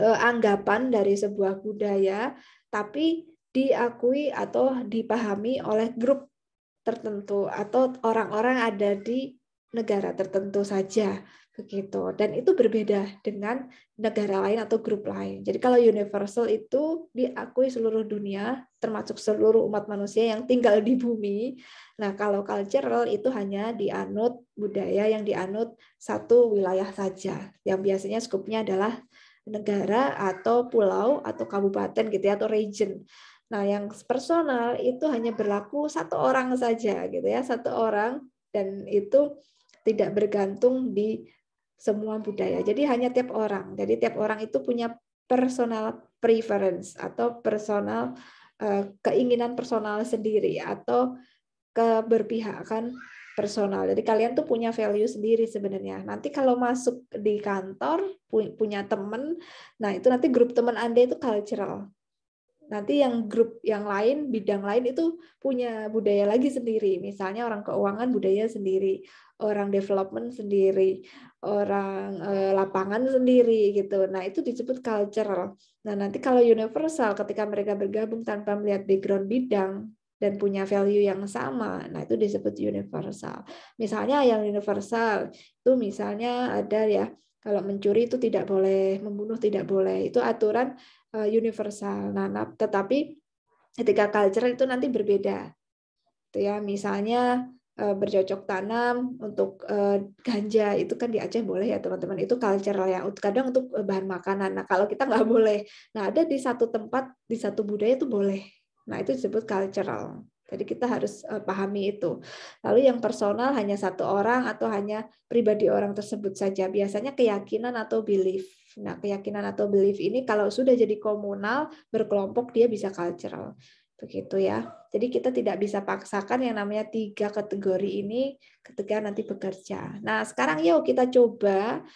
anggapan dari sebuah budaya tapi diakui atau dipahami oleh grup tertentu atau orang-orang ada di negara tertentu saja begitu. Dan itu berbeda dengan negara lain atau grup lain. Jadi kalau universal itu diakui seluruh dunia, termasuk seluruh umat manusia yang tinggal di bumi. Nah, kalau cultural itu hanya dianut budaya yang dianut satu wilayah saja, yang biasanya skupnya adalah negara atau pulau atau kabupaten gitu ya, atau region. Nah, yang personal itu hanya berlaku satu orang saja gitu ya, satu orang, dan itu tidak bergantung di semua budaya. Jadi hanya tiap orang. Jadi tiap orang itu punya personal preference atau personal keinginan personal sendiri atau keberpihakan personal. Jadi kalian tuh punya value sendiri sebenarnya. Nanti kalau masuk di kantor punya teman, nah itu nanti grup teman Anda itu cultural. Nanti yang grup yang lain, bidang lain itu punya budaya lagi sendiri. Misalnya orang keuangan budaya sendiri, orang development sendiri, orang lapangan sendiri gitu. Nah, itu disebut cultural. Nah, nanti kalau universal ketika mereka bergabung tanpa melihat background bidang dan punya value yang sama, nah itu disebut universal. Misalnya yang universal itu misalnya ada ya, kalau mencuri itu tidak boleh, membunuh tidak boleh. Itu aturan universal. Nah, tetapi ketika cultural itu nanti berbeda. Itu ya, misalnya bercocok tanam untuk ganja itu kan di Aceh boleh ya teman-teman, itu cultural ya. Kadang untuk bahan makanan. Nah, kalau kita nggak boleh. Nah, ada di satu tempat, di satu budaya itu boleh. Nah, itu disebut cultural. Jadi kita harus pahami itu. Lalu yang personal hanya satu orang atau hanya pribadi orang tersebut saja. Biasanya keyakinan atau belief. Nah, keyakinan atau belief ini kalau sudah jadi komunal, berkelompok, dia bisa cultural. Begitu ya. Jadi kita tidak bisa paksakan yang namanya 3 kategori ini ketika nanti bekerja. Nah, sekarang yuk kita coba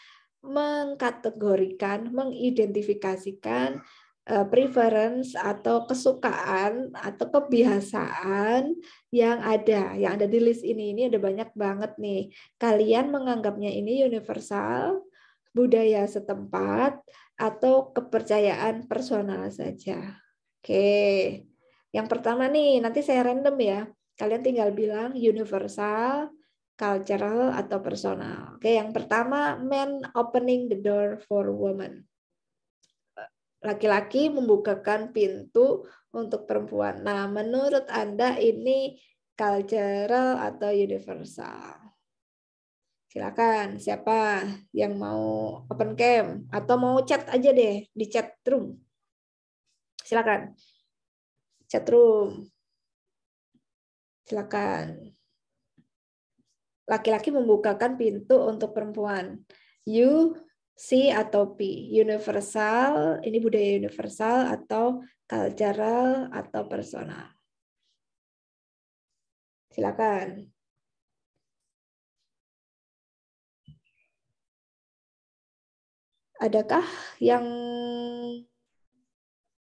mengkategorikan, mengidentifikasikan preference atau kesukaan atau kebiasaan yang ada di list ini. Ini ada banyak banget nih. Kalian menganggapnya ini universal, budaya setempat, atau kepercayaan personal saja. Oke. Yang pertama nih, nanti saya random ya. Kalian tinggal bilang universal, cultural, atau personal. Oke, yang pertama, men opening the door for women. Laki-laki membukakan pintu untuk perempuan. Nah, menurut Anda ini cultural atau universal? Silakan, siapa yang mau open cam atau mau chat aja deh di chat room. Silakan. Chat room. Silakan. Laki-laki membukakan pintu untuk perempuan. You, C atau P. Universal, ini budaya universal atau cultural atau personal. Silakan. Adakah yang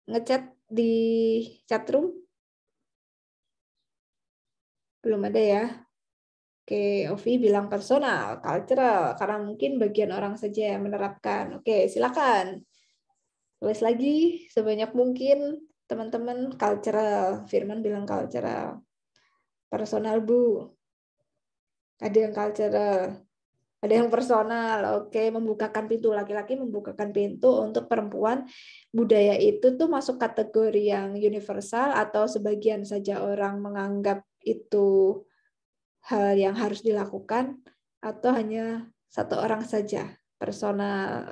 ngechat di chat room? Belum ada ya. Oke, Ovi bilang personal, cultural, karena mungkin bagian orang saja yang menerapkan. Oke, silakan. Tulis lagi sebanyak mungkin, teman-teman. Cultural, Firman bilang cultural. Personal, Bu. Ada yang cultural. Ada yang personal. Oke, membukakan pintu. Laki-laki membukakan pintu untuk perempuan. Budaya itu tuh masuk kategori yang universal atau sebagian saja orang menganggap itu hal yang harus dilakukan atau hanya satu orang saja personal.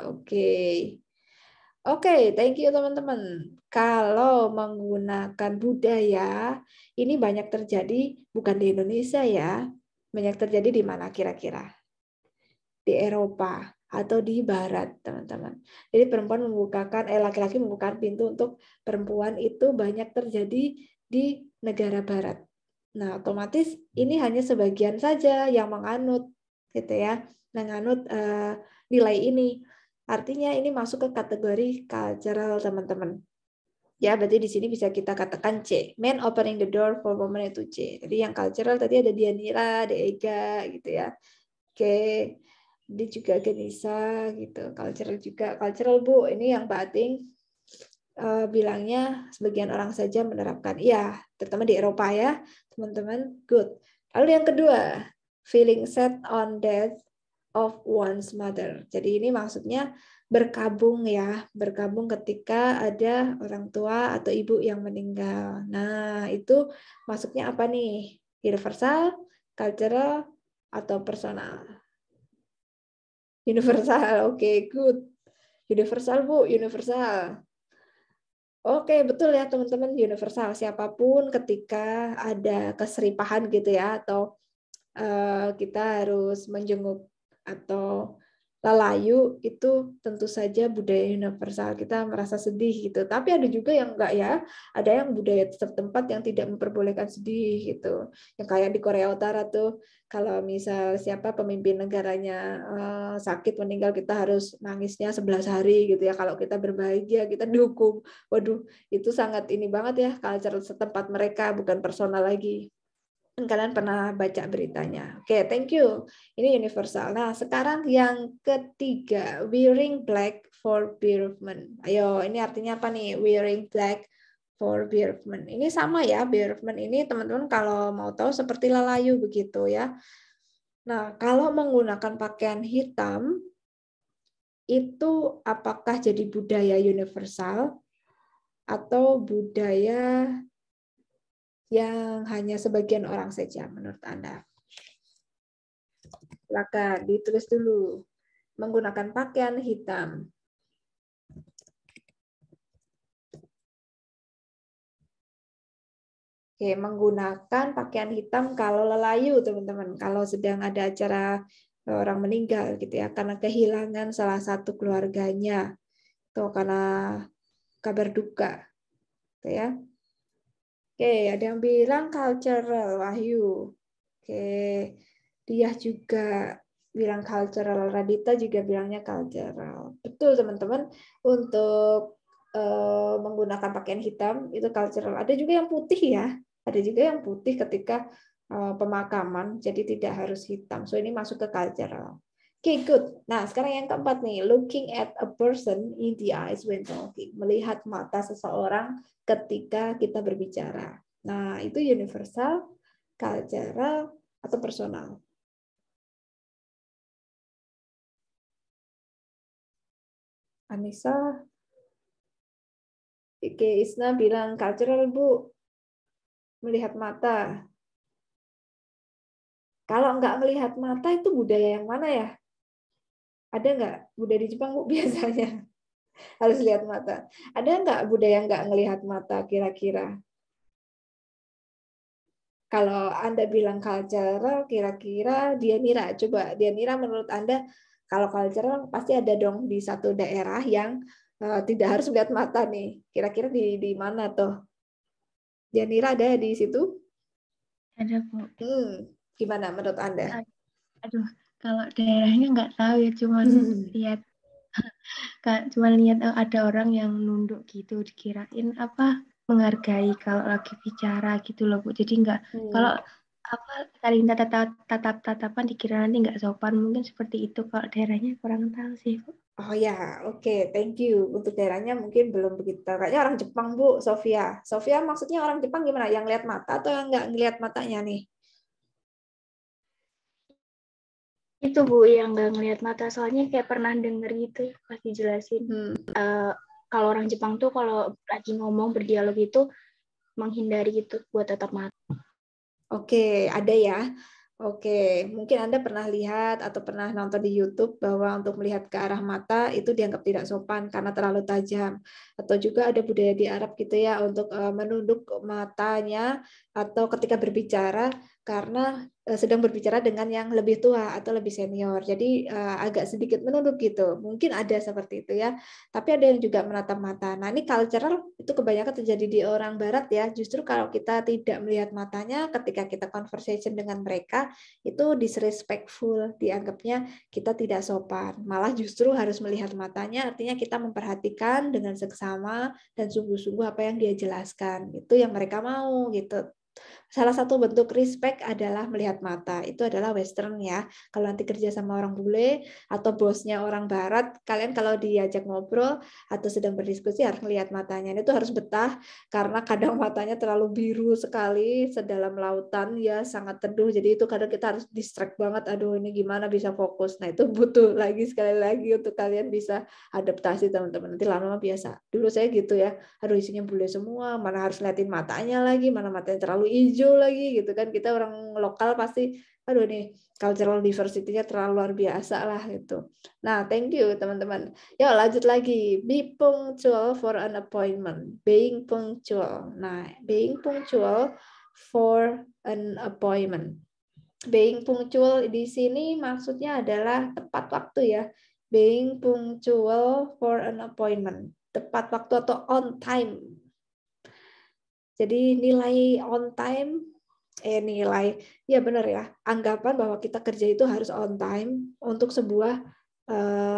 Oke, thank you teman-teman. Kalau menggunakan budaya ini banyak terjadi bukan di Indonesia ya, banyak terjadi di mana kira-kira? Di Eropa atau di Barat, teman-teman. Jadi perempuan laki-laki membukakan pintu untuk perempuan itu banyak terjadi di negara Barat. Nah, otomatis ini hanya sebagian saja yang menganut, gitu ya, menganut nilai ini. Artinya ini masuk ke kategori cultural, teman-teman. Ya, berarti di sini bisa kita katakan C. Men opening the door for women itu C. Jadi yang cultural tadi ada Dianira, ada Ega, gitu ya. Oke, dia juga Genisa, gitu. Cultural juga, cultural Bu. Ini yang Mbak Ating bilangnya sebagian orang saja menerapkan. Iya, terutama di Eropa ya, teman-teman. Good. Lalu yang kedua, feeling sad on death of one's mother. Jadi ini maksudnya berkabung ya, berkabung ketika ada orang tua atau ibu yang meninggal. Nah, itu maksudnya apa nih? Universal, cultural, atau personal? Universal, oke, good. Universal, Bu, universal. Oke, betul ya teman-teman, universal. Siapapun ketika ada keseripahan gitu ya, atau kita harus menjenguk atau lelayu, itu tentu saja budaya universal. Kita merasa sedih gitu. Tapi ada juga yang enggak ya. Ada yang budaya setempat yang tidak memperbolehkan sedih gitu. Yang kayak di Korea Utara tuh, kalau misal siapa pemimpin negaranya sakit meninggal, kita harus nangisnya 11 hari gitu ya. Kalau kita berbahagia, kita dihukum. Waduh, itu sangat ini banget ya, culture setempat mereka, bukan personal lagi. Kalian pernah baca beritanya. Oke, thank you. Ini universal. Nah, sekarang yang ketiga, wearing black for bereavement. Ayo, ini artinya apa nih? Wearing black for bereavement. Ini sama ya, bereavement ini teman-teman kalau mau tahu seperti lelayu begitu ya. Nah, kalau menggunakan pakaian hitam, itu apakah jadi budaya universal atau budaya yang hanya sebagian orang saja menurut Anda? Silakan ditulis dulu. Menggunakan pakaian hitam. Oke, menggunakan pakaian hitam kalau lelayu, teman-teman. Kalau sedang ada acara orang meninggal gitu ya, karena kehilangan salah satu keluarganya atau karena kabar duka. Gitu ya. Oke, ada yang bilang cultural, Wahyu. Oke, dia juga bilang cultural, Radita juga bilangnya cultural. Betul teman-teman, untuk menggunakan pakaian hitam itu cultural. Ada juga yang putih ya, ada juga yang putih ketika pemakaman, jadi tidak harus hitam. So ini masuk ke cultural. Oke, good. Nah, sekarang yang keempat nih, looking at a person in the eyes when talking. Melihat mata seseorang ketika kita berbicara. Nah, itu universal, cultural, atau personal. Anissa, Oke, Isna bilang cultural, Bu. Melihat mata. Kalau nggak melihat mata, itu budaya yang mana ya? Ada nggak budaya di Jepang, Bu, biasanya? Harus lihat mata. Ada nggak budaya nggak ngelihat mata kira-kira? Kalau Anda bilang cultural, kira-kira Dianira, coba Dianira menurut Anda, kalau cultural pasti ada dong di satu daerah yang tidak harus lihat mata nih. Kira-kira di mana tuh? Dianira ada di situ? Ada, Bu. Gimana menurut Anda? Aduh, kalau daerahnya nggak tahu ya, cuman lihat ada orang yang nunduk gitu, dikirain apa menghargai kalau lagi bicara gitu loh, Bu. Jadi nggak kalau apa saling tatap-tatapan dikira nanti nggak sopan, mungkin seperti itu. Kalau daerahnya kurang tahu sih, Bu. Oh ya, oke, thank you. Untuk daerahnya mungkin belum begitu. Kayaknya orang Jepang, Bu, Sofia. Sofia maksudnya orang Jepang gimana? Yang lihat mata atau yang nggak ngelihat matanya nih? Itu Bu yang nggak ngelihat mata, soalnya kayak pernah denger gitu pas dijelasin. Kalau orang Jepang tuh kalau lagi ngomong berdialog itu menghindari gitu buat tatap mata. Oke, ada ya. Oke, mungkin Anda pernah lihat atau pernah nonton di YouTube bahwa untuk melihat ke arah mata itu dianggap tidak sopan karena terlalu tajam. Atau juga ada budaya di Arab gitu ya untuk menunduk matanya atau ketika berbicara karena sedang berbicara dengan yang lebih tua atau lebih senior. Jadi agak sedikit menunduk gitu. Mungkin ada seperti itu ya. Tapi ada yang juga menatap mata. Nah, ini cultural itu kebanyakan terjadi di orang barat ya. Justru kalau kita tidak melihat matanya ketika kita conversation dengan mereka, itu disrespectful, dianggapnya kita tidak sopan. Malah justru harus melihat matanya, artinya kita memperhatikan dengan seksama dan sungguh-sungguh apa yang dia jelaskan. Itu yang mereka mau gitu. Salah satu bentuk respect adalah melihat mata. Itu adalah Western ya. Kalau nanti kerja sama orang bule atau bosnya orang Barat, kalian kalau diajak ngobrol atau sedang berdiskusi harus melihat matanya. Itu harus betah karena kadang matanya terlalu biru sekali, sedalam lautan ya, sangat teduh. Jadi itu kadang kita harus distract banget. Aduh, ini gimana bisa fokus. Nah, itu butuh lagi sekali lagi untuk kalian bisa adaptasi teman-teman. Nanti lama-lama biasa. Dulu saya gitu ya. Aduh, isinya bule semua, mana harus liatin matanya lagi, mana matanya terlalu hijau lagi gitu kan. Kita orang lokal pasti aduh nih cultural diversity-nya terlalu luar biasa lah gitu. Nah, thank you teman-teman. Yuk lanjut lagi. Be punctual for an appointment. Being punctual. Nah, being punctual for an appointment. Being punctual di sini maksudnya adalah tepat waktu ya. Being punctual for an appointment. Tepat waktu atau on time. Jadi nilai on time, nilai, ya benar ya, anggapan bahwa kita kerja itu harus on time untuk sebuah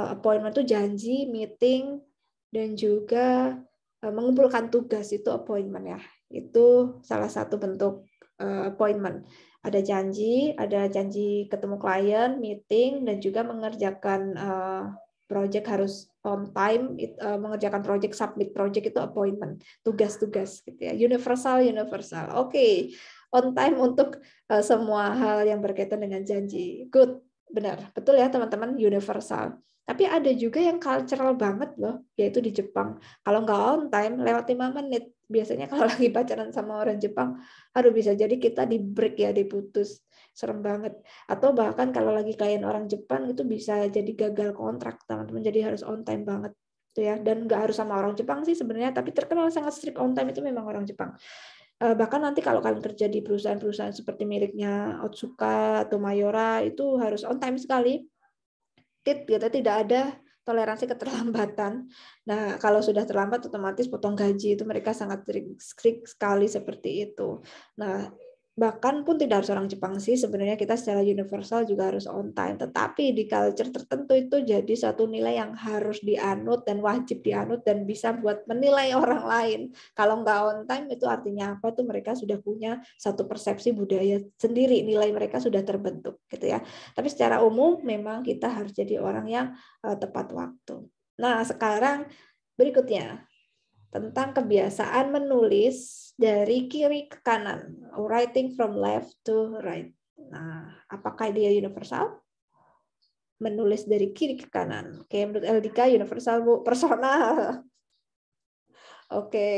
appointment itu janji, meeting, dan juga mengumpulkan tugas itu appointment ya. Itu salah satu bentuk appointment. Ada janji ketemu klien, meeting, dan juga mengerjakan project harus on time, mengerjakan project, submit project itu appointment, tugas-tugas gitu ya. Universal. Oke. On time untuk semua hal yang berkaitan dengan janji. Good. Benar. Betul ya teman-teman, universal. Tapi ada juga yang cultural banget loh, yaitu di Jepang. Kalau nggak on time, lewat 5 menit. Biasanya kalau lagi pacaran sama orang Jepang, aduh bisa jadi kita di break ya, diputus. Serem banget. Atau bahkan kalau lagi klien orang Jepang itu bisa jadi gagal kontrak, teman-teman. Jadi harus on time banget. Tuh ya. Dan nggak harus sama orang Jepang sih sebenarnya, tapi terkenal sangat strict on time itu memang orang Jepang. Bahkan nanti kalau kalian kerja di perusahaan-perusahaan seperti miliknya Otsuka atau Mayora, itu harus on time sekali. Kita tidak ada toleransi keterlambatan. Nah, kalau sudah terlambat otomatis potong gaji, itu mereka sangat strict sekali seperti itu. Nah, bahkan pun tidak harus orang Jepang sih, sebenarnya kita secara universal juga harus on time. Tetapi di culture tertentu itu jadi satu nilai yang harus dianut dan wajib dianut dan bisa buat menilai orang lain. Kalau nggak on time itu artinya apa? Tuh mereka sudah punya satu persepsi budaya sendiri, nilai mereka sudah terbentuk gitu ya. Tapi secara umum memang kita harus jadi orang yang tepat waktu. Nah, sekarang berikutnya tentang kebiasaan menulis dari kiri ke kanan, writing from left to right. Nah, apakah dia universal? Menulis dari kiri ke kanan. Oke, menurut Eldika universal, Bu. Personal. Oke.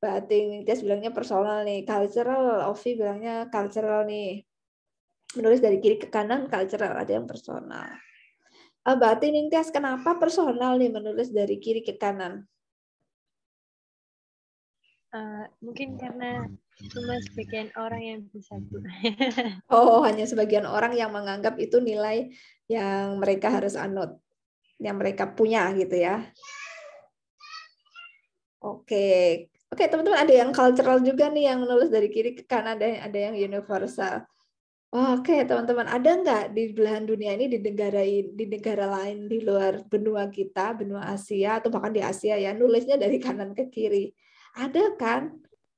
Mbak Tias bilangnya personal nih. Cultural, Ovi bilangnya cultural nih. Menulis dari kiri ke kanan, cultural. Ada yang personal. Mbak Tias, kenapa personal nih menulis dari kiri ke kanan? Mungkin karena cuma sebagian orang yang bisa, Bu. Oh, hanya sebagian orang yang menganggap itu nilai yang mereka harus anut, yang mereka punya gitu ya. Oke, teman-teman, ada yang cultural juga nih yang menulis dari kiri ke kanan, ada yang universal. Oke, teman-teman, ada nggak di belahan dunia ini di negara lain di luar benua kita, benua Asia atau bahkan di Asia ya, nulisnya dari kanan ke kiri? Ada kan?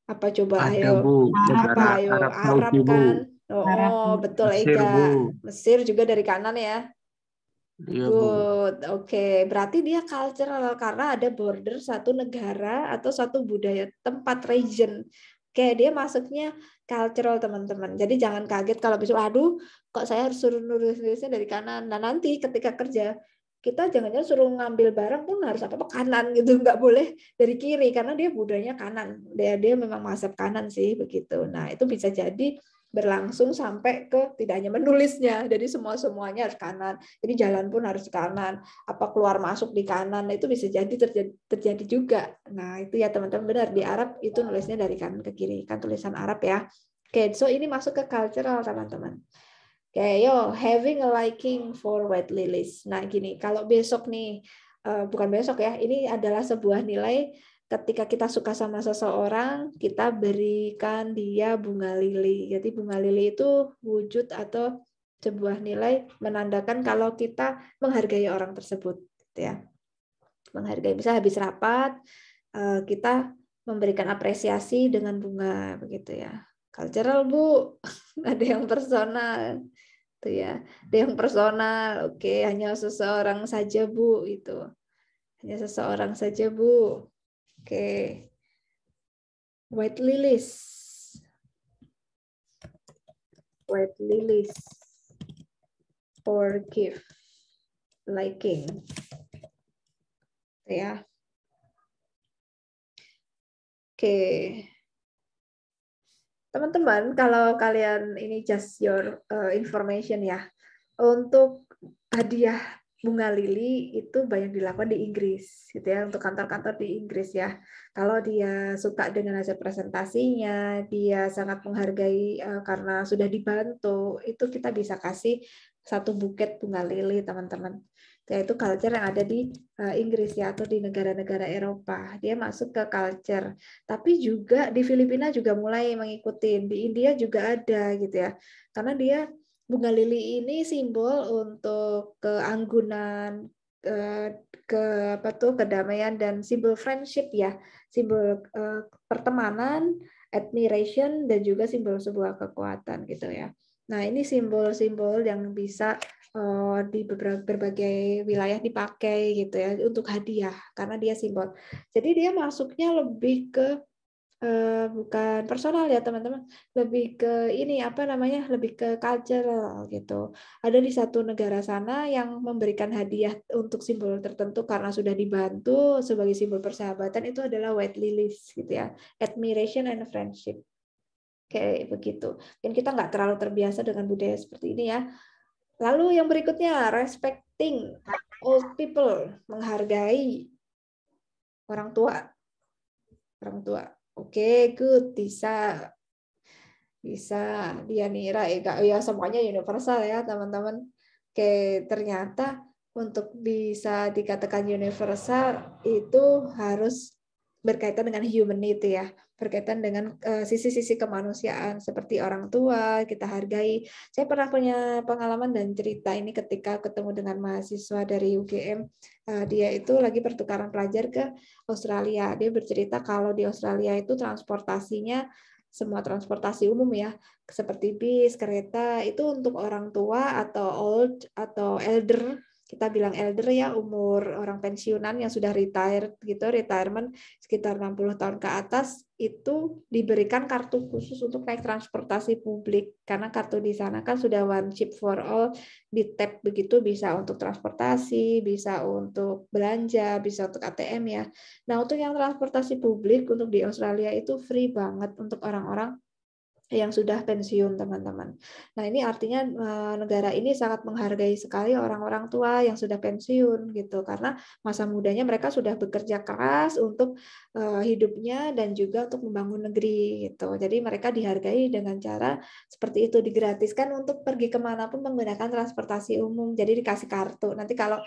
Apa coba? Ada, Ayo. Bu. Apa? Ayo, Arab Arab Saudi, Bu. kan? Oh, betul Mesir, Ega. Bu. Mesir juga dari kanan ya. Iya, Bu. Good. Oke. Berarti dia cultural karena ada border satu negara atau satu budaya, tempat, region. Kayak dia masuknya cultural, teman-teman. Jadi jangan kaget kalau besok, aduh, kok saya harus suruh nulis-nulisnya dari kanan. Nah, nanti ketika kerja, kita jangan-jangan suruh ngambil barang pun harus apa-apa kanan gitu. Nggak boleh dari kiri, karena dia budayanya kanan. Dia memang mazhab kanan sih, begitu. Nah, itu bisa jadi berlangsung sampai ke tidak hanya menulisnya, jadi semuanya harus kanan. Jadi jalan pun harus kanan, apa keluar masuk di kanan, itu bisa jadi terjadi juga. Nah, itu ya teman-teman, benar di Arab itu nulisnya dari kanan ke kiri, kan tulisan Arab ya. Oke, so ini masuk ke cultural, teman-teman. Oke, yo, having a liking for white lilies. Nah, gini, kalau besok nih, bukan besok ya, ini adalah sebuah nilai. Ketika kita suka sama seseorang, kita berikan dia bunga lili. Jadi bunga lili itu wujud atau sebuah nilai menandakan kalau kita menghargai orang tersebut, gitu ya. Menghargai, bisa habis rapat, kita memberikan apresiasi dengan bunga begitu ya. Cultural Bu, ada yang personal tuh ya, ada yang personal. Oke, hanya seseorang saja Bu itu, hanya seseorang saja Bu. Oke, white lilies, white lilies, forgive, liking, ya. Oke. Teman-teman, kalau kalian ini just your information ya, untuk hadiah bunga lili itu banyak dilakukan di Inggris, gitu ya, untuk kantor-kantor di Inggris ya. Kalau dia suka dengan hasil presentasinya, dia sangat menghargai karena sudah dibantu, itu kita bisa kasih satu buket bunga lili, teman-teman. Yaitu culture yang ada di Inggris ya, atau di negara-negara Eropa. Dia masuk ke culture. Tapi juga di Filipina juga mulai mengikuti, di India juga ada gitu ya. Karena dia bunga lili ini simbol untuk keanggunan, kedamaian dan simbol friendship ya, simbol pertemanan, admiration dan juga simbol sebuah kekuatan gitu ya. Nah, ini simbol-simbol yang bisa di berbagai wilayah dipakai gitu ya untuk hadiah karena dia simbol. Jadi dia masuknya lebih ke bukan personal ya teman-teman, lebih ke ini apa namanya, lebih ke cultural gitu. Ada di satu negara sana yang memberikan hadiah untuk simbol tertentu karena sudah dibantu sebagai simbol persahabatan, itu adalah white lilies gitu ya, admiration and friendship. Kayak begitu. Dan kita nggak terlalu terbiasa dengan budaya seperti ini ya. Lalu yang berikutnya, respecting old people, menghargai orang tua. Orang tua. Oke, good, bisa dia nira ya semuanya universal ya teman-teman. Oke, ternyata untuk bisa dikatakan universal itu harus berkaitan dengan humanity ya, berkaitan dengan sisi-sisi kemanusiaan seperti orang tua kita hargai. Saya pernah punya pengalaman dan cerita ini ketika ketemu dengan mahasiswa dari UGM. Dia itu lagi pertukaran pelajar ke Australia. Dia bercerita kalau di Australia itu transportasinya semua transportasi umum ya, seperti bis, kereta, itu untuk orang tua atau old atau elder, kita bilang elder ya, umur orang pensiunan yang sudah retired gitu, retirement sekitar 60 tahun ke atas, itu diberikan kartu khusus untuk naik transportasi publik, karena kartu di sana kan sudah one chip for all, di tap begitu, bisa untuk transportasi, bisa untuk belanja, bisa untuk ATM ya. Nah, untuk yang transportasi publik untuk di Australia itu free banget untuk orang-orang yang sudah pensiun, teman-teman. Nah, ini artinya negara ini sangat menghargai sekali orang-orang tua yang sudah pensiun gitu, karena masa mudanya mereka sudah bekerja keras untuk hidupnya dan juga untuk membangun negeri gitu. Jadi mereka dihargai dengan cara seperti itu, digratiskan untuk pergi kemanapun menggunakan transportasi umum. Jadi dikasih kartu. Nanti kalau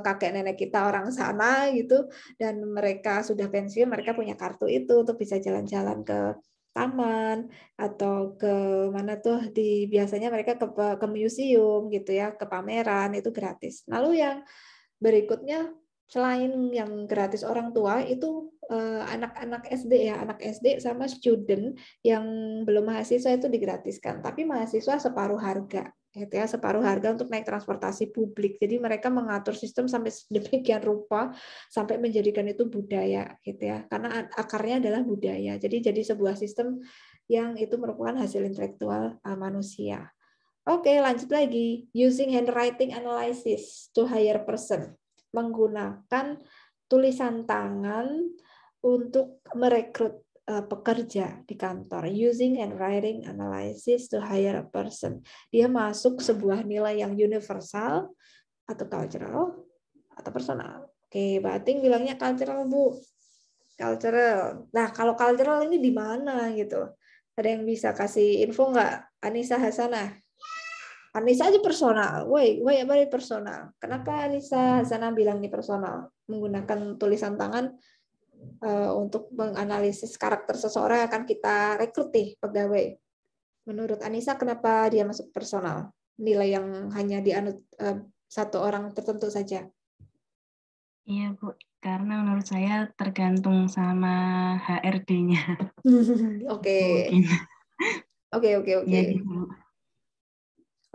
kakek nenek kita orang sana gitu dan mereka sudah pensiun, mereka punya kartu itu untuk bisa jalan-jalan ke taman atau ke mana tuh, di biasanya mereka ke museum gitu ya, ke pameran, itu gratis. Lalu yang berikutnya selain yang gratis orang tua itu anak-anak SD ya, anak SD sama student yang belum mahasiswa itu digratiskan, tapi mahasiswa separuh harga gitu ya, separuh harga untuk naik transportasi publik. Jadi mereka mengatur sistem sampai sedemikian rupa sampai menjadikan itu budaya gitu ya, karena akarnya adalah budaya. Jadi sebuah sistem yang itu merupakan hasil intelektual manusia. Oke, lanjut lagi. Using handwriting analysis to hire person. Menggunakan tulisan tangan untuk merekrut pekerja di kantor. Using handwriting analysis to hire a person. Dia masuk sebuah nilai yang universal atau cultural atau personal. Oke, Bating bilangnya cultural, Bu. Cultural. Nah, kalau cultural ini di mana gitu? Ada yang bisa kasih info nggak? Anissa Hasanah. Anissa aja personal. Woi, apa personal? Kenapa Anissa Hasanah bilang ini personal? Menggunakan tulisan tangan untuk menganalisis karakter seseorang yang akan kita rekrut nih pegawai. Menurut Anissa, kenapa dia masuk personal? Nilai yang hanya dianut satu orang tertentu saja. Iya, Bu. karena menurut saya tergantung sama HRD-nya. Oke. Mungkin. Oke. Ya gitu.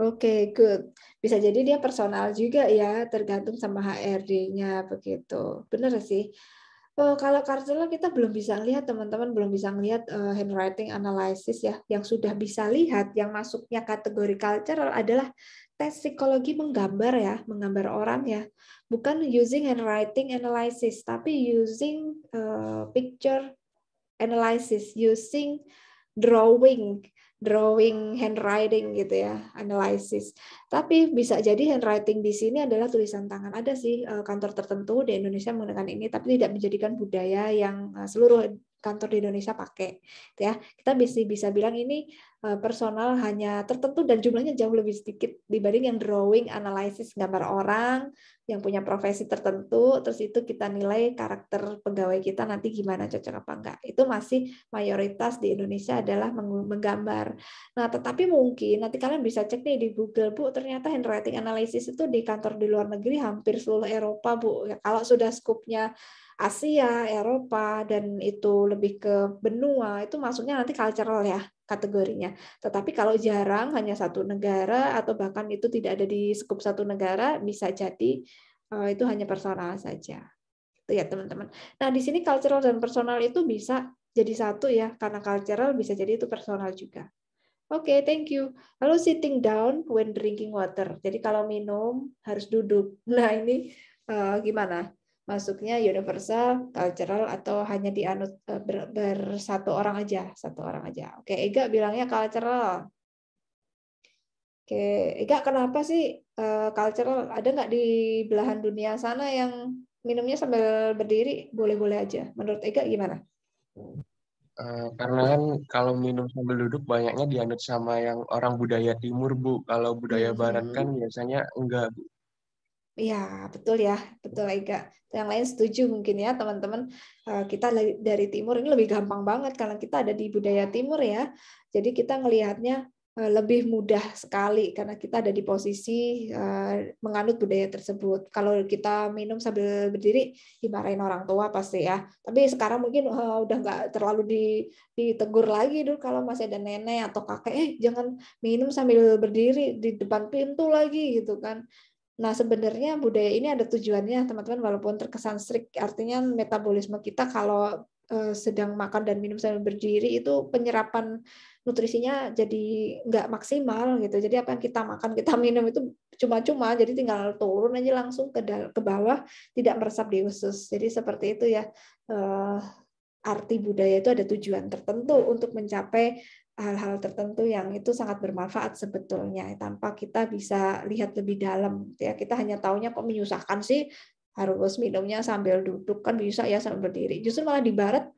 Oke, good. Bisa jadi dia personal juga ya, tergantung sama HRD-nya begitu. Benar sih. Kalau cultural kita belum bisa lihat, teman-teman belum bisa lihat handwriting analysis ya. Yang sudah bisa lihat, yang masuknya kategori cultural adalah tes psikologi menggambar ya, menggambar orang ya. Bukan using handwriting analysis, tapi using picture analysis, using drawing handwriting gitu ya, analysis. Tapi bisa jadi handwriting di sini adalah tulisan tangan. Ada sih kantor tertentu di Indonesia menggunakan ini, tapi tidak menjadikan budaya yang seluruh kantor di Indonesia pakai. Ya, kita bisa bilang ini personal hanya tertentu dan jumlahnya jauh lebih sedikit dibanding yang drawing, analysis, gambar orang yang punya profesi tertentu, terus itu kita nilai karakter pegawai kita nanti gimana, cocok apa enggak. Itu masih mayoritas di Indonesia adalah menggambar. Nah, tetapi mungkin nanti kalian bisa cek nih di Google, Bu, ternyata handwriting analysis itu di kantor di luar negeri hampir seluruh Eropa, Bu. Ya, kalau sudah skupnya Asia, Eropa, dan itu lebih ke benua, itu masuknya nanti cultural ya kategorinya. Tetapi kalau jarang, hanya satu negara, atau bahkan itu tidak ada di skup satu negara, bisa jadi itu hanya personal saja. Itu ya teman-teman. Nah, di sini cultural dan personal itu bisa jadi satu ya, karena cultural bisa jadi itu personal juga. Oke, thank you. Lalu sitting down when drinking water. Jadi kalau minum harus duduk. Nah, ini gimana? Masuknya universal, cultural, atau hanya dianut bersatu orang aja? Satu orang aja. Oke, Ega bilangnya cultural. Oke, Ega kenapa sih cultural? Ada nggak di belahan dunia sana yang minumnya sambil berdiri? Boleh-boleh aja. Menurut Ega gimana? Karena kan kalau minum sambil duduk banyaknya dianut sama yang orang budaya timur, Bu. Kalau budaya barat kan biasanya enggak, Bu. Iya, betul ya. Betul, Ega. Yang lain setuju mungkin ya, teman-teman. Kita dari timur ini lebih gampang banget karena kita ada di budaya timur ya. Jadi kita ngelihatnya lebih mudah sekali karena kita ada di posisi menganut budaya tersebut. Kalau kita minum sambil berdiri, dimarahin orang tua pasti ya. Tapi sekarang mungkin udah nggak terlalu ditegur lagi dulu kalau masih ada nenek atau kakek, jangan minum sambil berdiri di depan pintu lagi gitu kan. Nah, sebenarnya budaya ini ada tujuannya, teman-teman, walaupun terkesan strict, artinya metabolisme kita kalau sedang makan dan minum sambil berdiri itu penyerapan nutrisinya jadi nggak maksimal gitu. Jadi apa yang kita makan, kita minum itu cuma-cuma, jadi tinggal turun aja langsung ke bawah, tidak meresap di usus. Jadi seperti itu ya. Arti budaya itu ada tujuan tertentu untuk mencapai hal-hal tertentu yang itu sangat bermanfaat sebetulnya tanpa kita bisa lihat lebih dalam ya. Kita hanya taunya kok menyusahkan sih harus minumnya sambil duduk, kan bisa ya sambil berdiri. Justru malah di barat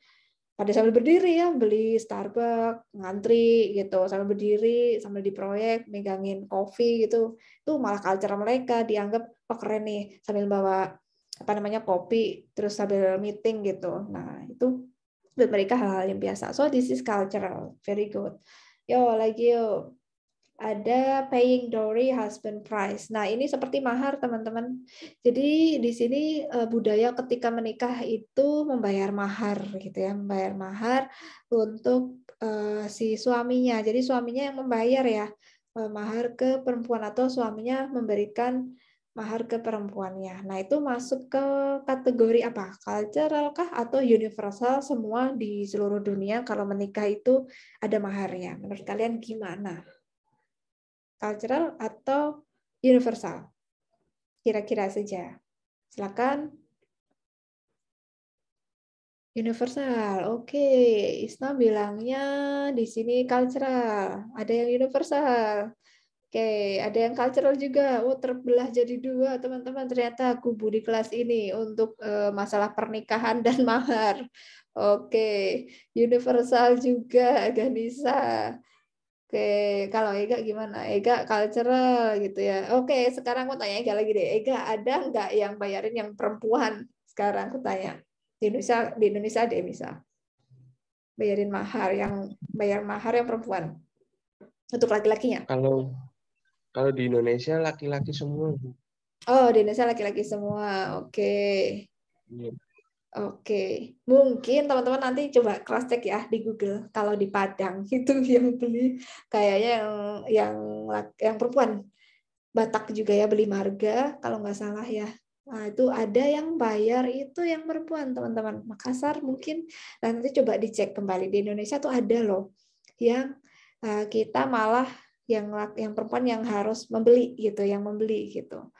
pada sambil berdiri ya, beli Starbucks, ngantri gitu sambil berdiri, sambil diproyek megangin kopi gitu. Itu malah culture mereka dianggap oh keren nih sambil bawa apa namanya kopi terus sambil meeting gitu. Nah, itu buat mereka hal-hal yang biasa. So this is cultural, very good. Yo lagi yo. Ada paying dowry husband price. Nah, ini seperti mahar, teman-teman. Jadi di sini budaya ketika menikah itu membayar mahar gitu ya, membayar mahar untuk si suaminya. Jadi suaminya yang membayar ya mahar ke perempuan atau suaminya memberikan mahar ke perempuannya. Nah, itu masuk ke kategori apa? Cultural kah atau universal, semua di seluruh dunia kalau menikah itu ada maharnya. Menurut kalian gimana? Cultural atau universal? Kira-kira saja. Silakan. Universal. Oke, Isna bilangnya di sini cultural. Ada yang universal. Oke, ada yang cultural juga. Oh, terbelah jadi dua, teman-teman. Ternyata kubu di kelas ini untuk masalah pernikahan dan mahar. Oke, universal juga, Ganisa. Oke, kalau Ega gimana? Ega cultural gitu ya. Oke, sekarang aku tanya Ega lagi deh. Ega, ada nggak yang bayarin yang perempuan? Sekarang aku tanya. Di Indonesia ada misal. Bayarin mahar, yang bayar mahar yang perempuan. Untuk laki-lakinya. Kalau di Indonesia laki-laki semua, Bu. Oh, di Indonesia laki-laki semua. Oke. Iya. Oke, mungkin teman-teman nanti coba cross check ya di Google. Kalau di Padang itu yang beli kayaknya yang perempuan, Batak juga ya beli marga kalau nggak salah ya. Nah, itu ada yang bayar itu yang perempuan, teman-teman. Makassar mungkin. Nah, nanti coba dicek kembali di Indonesia tuh ada loh yang kita malah yang perempuan yang harus membeli gitu, yang membeli gitu.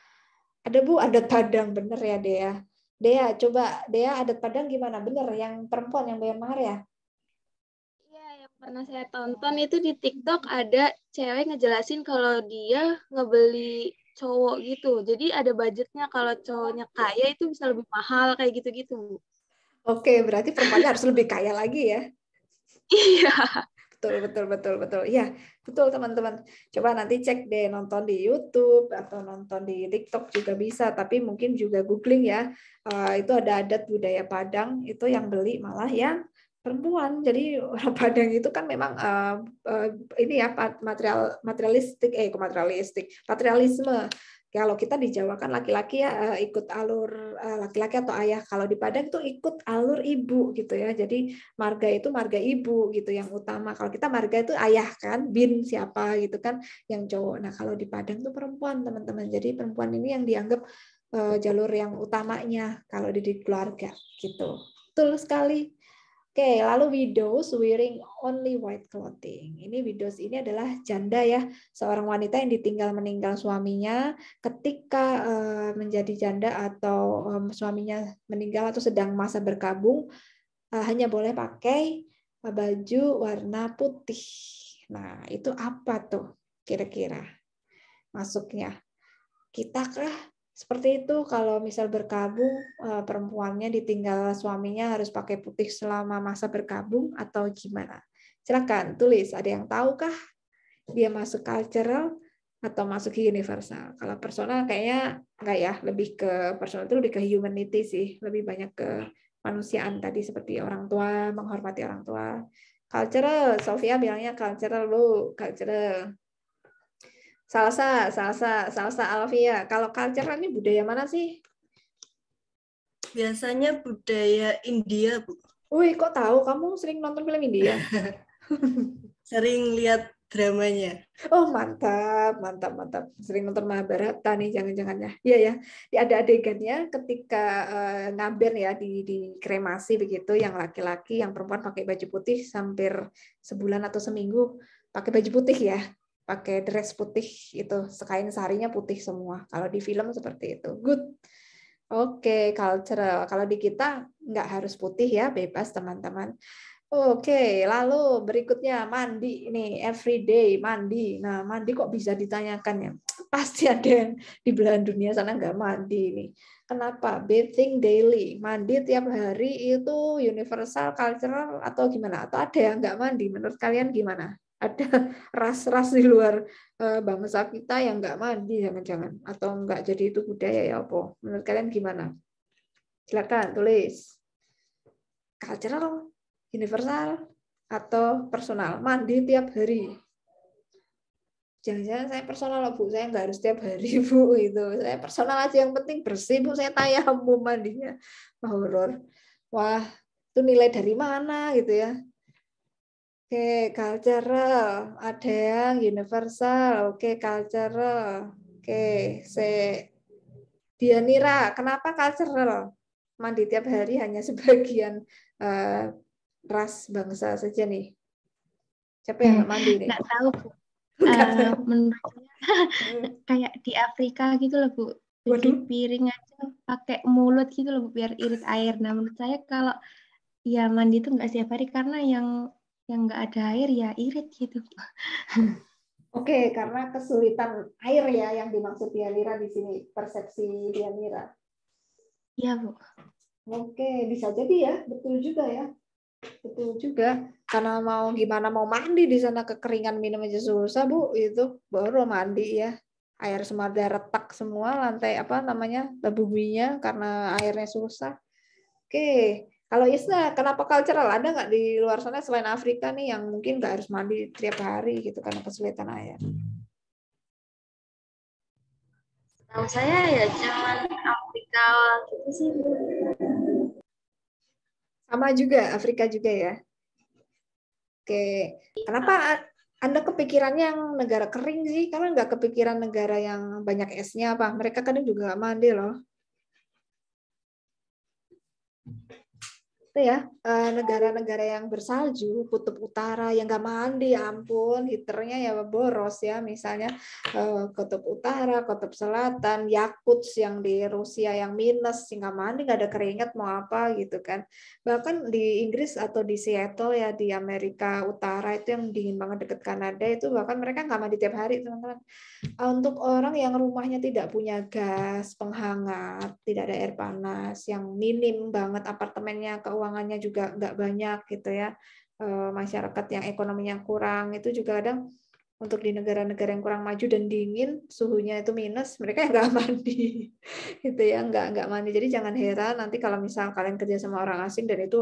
Ada Bu, adat Padang bener ya Dea. Dea, coba Dea adat Padang gimana? Bener yang perempuan yang bayar mahar ya? Iya, yang pernah saya tonton itu di TikTok ada cewek ngejelasin kalau dia ngebeli cowok gitu. Jadi ada budgetnya, kalau cowoknya kaya itu bisa lebih mahal kayak gitu-gitu. Oke, berarti perempuannya harus lebih kaya lagi ya? Iya. Betul. Ya, betul teman-teman. Coba nanti cek deh, nonton di YouTube atau nonton di TikTok juga bisa. Tapi mungkin juga googling ya. Itu ada adat budaya Padang itu yang beli malah yang perempuan. Jadi orang Padang itu kan memang ini ya patrialisme. Kalau kita di Jawa kan laki-laki ya ikut alur laki-laki atau ayah. Kalau di Padang itu ikut alur ibu gitu ya. Jadi marga itu marga ibu gitu yang utama. Kalau kita marga itu ayah kan, bin siapa gitu kan yang cowok. Nah, kalau di Padang itu perempuan, teman-teman. Jadi perempuan ini yang dianggap jalur yang utamanya kalau di keluarga gitu. Betul sekali. Oke, lalu widows wearing only white clothing. Ini widows ini adalah janda ya, seorang wanita yang ditinggal meninggal suaminya ketika menjadi janda atau suaminya meninggal atau sedang masa berkabung, hanya boleh pakai baju warna putih. Nah, itu apa tuh kira-kira masuknya? Kita kah seperti itu kalau misal berkabung perempuannya ditinggal suaminya harus pakai putih selama masa berkabung atau gimana? Silakan tulis, ada yang tahu kah? Dia masuk cultural atau masuk universal? Kalau personal kayaknya enggak ya, lebih ke personal itu lebih ke humanity sih, lebih banyak ke manusiaan tadi seperti orang tua, menghormati orang tua. Cultural, Sofia bilangnya cultural Bu, cultural. Salsa Alfia. Kalau cultural ini budaya mana sih? Biasanya budaya India, Bu. Wih, kok tahu? Kamu sering nonton film India? Sering lihat dramanya. Oh, mantap. Sering nonton Mahabharata nih, jangan-jangan ya. Iya ya. Ada adegannya ketika ngaben ya di kremasi begitu, yang laki-laki, yang perempuan pakai baju putih hampir sebulan atau seminggu pakai baju putih ya. Pakai dress putih itu, sekain sarinya putih semua. Kalau di film seperti itu. Good. Oke, cultural. Kalau di kita nggak harus putih ya, bebas teman-teman. Oke, lalu berikutnya mandi nih, everyday mandi. Nah, mandi kok bisa ditanyakan ya? Pasti ada yang di belahan dunia sana nggak mandi nih. Kenapa? Bathing daily, mandi tiap hari itu universal, cultural atau gimana? Atau ada yang nggak mandi? Menurut kalian gimana? Ada ras-ras di luar bangsa kita yang nggak mandi jangan-jangan atau nggak jadi itu budaya ya apa? Menurut kalian gimana? Silakan tulis. Cultural, universal, atau personal? Mandi tiap hari. Jangan-jangan saya personal Bu, saya nggak harus tiap hari Bu itu. Saya personal aja yang penting bersih Bu. Saya tayamum mandinya. Horor. Wah, itu nilai dari mana gitu ya? Oke, cultural. Ada yang universal. Oke, cultural. Oke, Dianira, kenapa cultural? Mandi tiap hari hanya sebagian ras bangsa saja nih. Siapa yang nggak mandi nih? Nggak tahu, Bu. Menurut saya kayak di Afrika gitu loh, Bu. Cuci piring aja pakai mulut gitu loh, Bu, biar irit air. Nah, menurut saya kalau ya mandi itu nggak setiap hari karena yang nggak ada air ya irit gitu. Oke, karena kesulitan air ya yang dimaksud Dianira di sini, persepsi Dianira. Iya, Bu. Oke, bisa jadi ya, betul juga ya. Betul juga. Karena mau gimana mau mandi di sana kekeringan minum aja susah, Bu, itu baru mandi ya. Air semua ada retak semua lantai apa namanya? Buminya karena airnya susah. Oke. Kalau Isna, kenapa cultural? Ada nggak di luar sana selain Afrika nih yang mungkin nggak harus mandi tiap hari gitu karena kesulitan air? Tahu saya ya cuman Afrika gitu sih. Sama juga, Afrika juga ya. Oke, kenapa Anda kepikirannya yang negara kering sih? Karena nggak kepikiran negara yang banyak esnya apa? Mereka kadang juga nggak mandi loh. Itu ya, negara-negara yang bersalju, kutub utara yang nggak mandi, ya ampun, heaternya ya boros ya, misalnya kutub utara, kutub selatan, Yakuts yang di Rusia yang minus, nggak mandi, nggak ada keringat mau apa gitu kan. Bahkan di Inggris atau di Seattle ya di Amerika Utara itu yang dingin banget deket Kanada itu bahkan mereka nggak mandi tiap hari teman-teman. Untuk orang yang rumahnya tidak punya gas penghangat, tidak ada air panas, yang minim banget apartemennya, keuangannya juga nggak banyak gitu ya, masyarakat yang ekonominya kurang, itu juga kadang untuk di negara-negara yang kurang maju dan dingin, suhunya itu minus, mereka yang nggak mandi, gitu ya, nggak mandi. Jadi jangan heran nanti kalau misal kalian kerja sama orang asing dan itu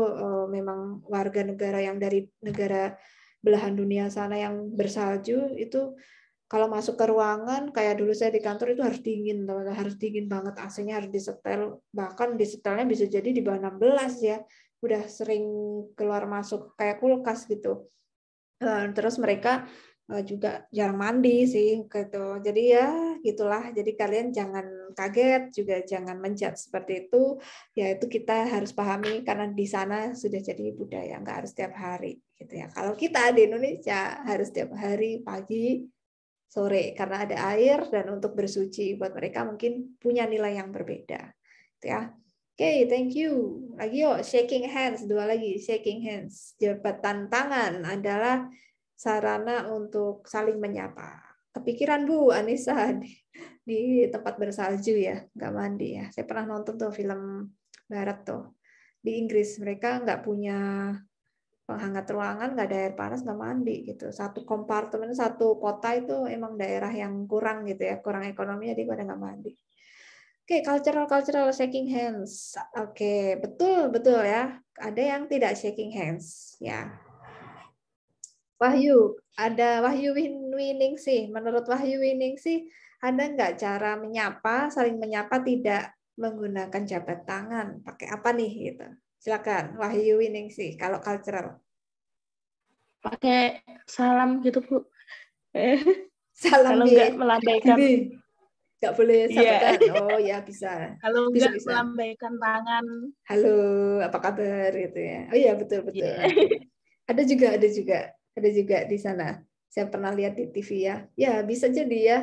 memang warga negara yang dari negara belahan dunia sana yang bersalju itu. Kalau masuk ke ruangan, kayak dulu saya di kantor itu harus dingin, teman-teman. Harus dingin banget, AC-nya harus disetel. Bahkan disetelnya bisa jadi di bawah 16 ya. Udah sering keluar masuk kayak kulkas gitu. Terus mereka juga jarang mandi sih gitu. Jadi ya gitulah. Jadi kalian jangan kaget, juga jangan menjudge seperti itu. Ya itu kita harus pahami karena di sana sudah jadi budaya, nggak harus tiap hari gitu ya. Kalau kita di Indonesia harus tiap hari pagi sore karena ada air dan untuk bersuci buat mereka mungkin punya nilai yang berbeda ya. Oke, thank you. Lagi yuk shaking hands, dua lagi shaking hands. Jabatan tangan adalah sarana untuk saling menyapa. Kepikiran Bu Anissa di tempat bersalju ya, nggak mandi ya. Saya pernah nonton tuh film barat tuh di Inggris, mereka nggak punya penghangat ruangan, nggak ada air panas, nggak mandi gitu. Satu kompartemen, satu kota itu emang daerah yang kurang gitu ya, kurang ekonomi jadi pada nggak mandi. Oke, cultural shaking hands. Oke, betul ya. Ada yang tidak shaking hands ya. Wahyu, ada Wahyu Winning sih. Menurut Wahyu Winning sih, ada nggak cara menyapa, saling menyapa tidak menggunakan jabat tangan? Pakai apa nih gitu? Silakan, Wahyu Winning sih, kalau cultural. Pakai salam gitu, Bu. Salam kalau nggak melambaikan. Nggak boleh sahabatan. Oh ya bisa. Kalau bisa. melambaikan tangan. Halo, apa kabar gitu ya. Oh iya betul. Ada juga di sana. Saya pernah lihat di TV ya. Ya bisa jadi ya.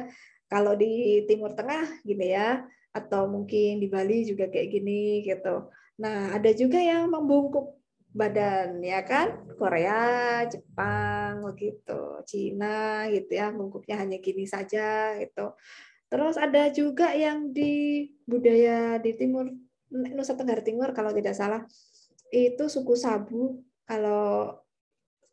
Kalau di Timur Tengah gini ya, atau mungkin di Bali juga kayak gini gitu. Nah, ada juga yang membungkuk badan ya kan, Korea, Jepang begitu, Cina gitu ya, bungkuknya hanya gini saja gitu. Terus ada juga yang di budaya di Timur Nusa Tenggara Timur kalau tidak salah itu suku Sabu, kalau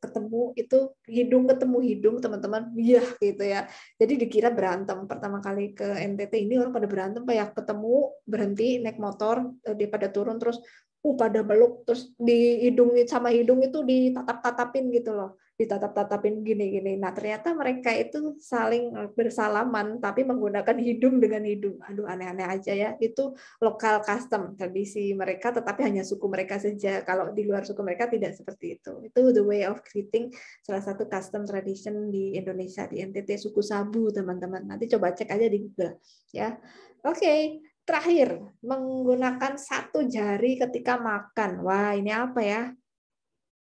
ketemu itu hidung ketemu hidung teman-teman, iya gitu ya. Jadi dikira berantem. Pertama kali ke NTT ini orang pada berantem, kayak ketemu berhenti naik motor, dia pada turun terus pada meluk, terus di hidung sama hidung itu ditatap-tatapin gitu loh, ditatap-tatapin gini-gini. Nah ternyata mereka itu saling bersalaman tapi menggunakan hidung dengan hidung. Aduh aneh-aneh aja ya. Itu lokal custom, tradisi mereka, tetapi hanya suku mereka saja. Kalau di luar suku mereka tidak seperti itu. Itu the way of greeting, salah satu custom tradition di Indonesia, di NTT, suku Sabu teman-teman. Nanti coba cek aja di Google ya. Oke. Terakhir, menggunakan satu jari ketika makan. Wah, ini apa ya?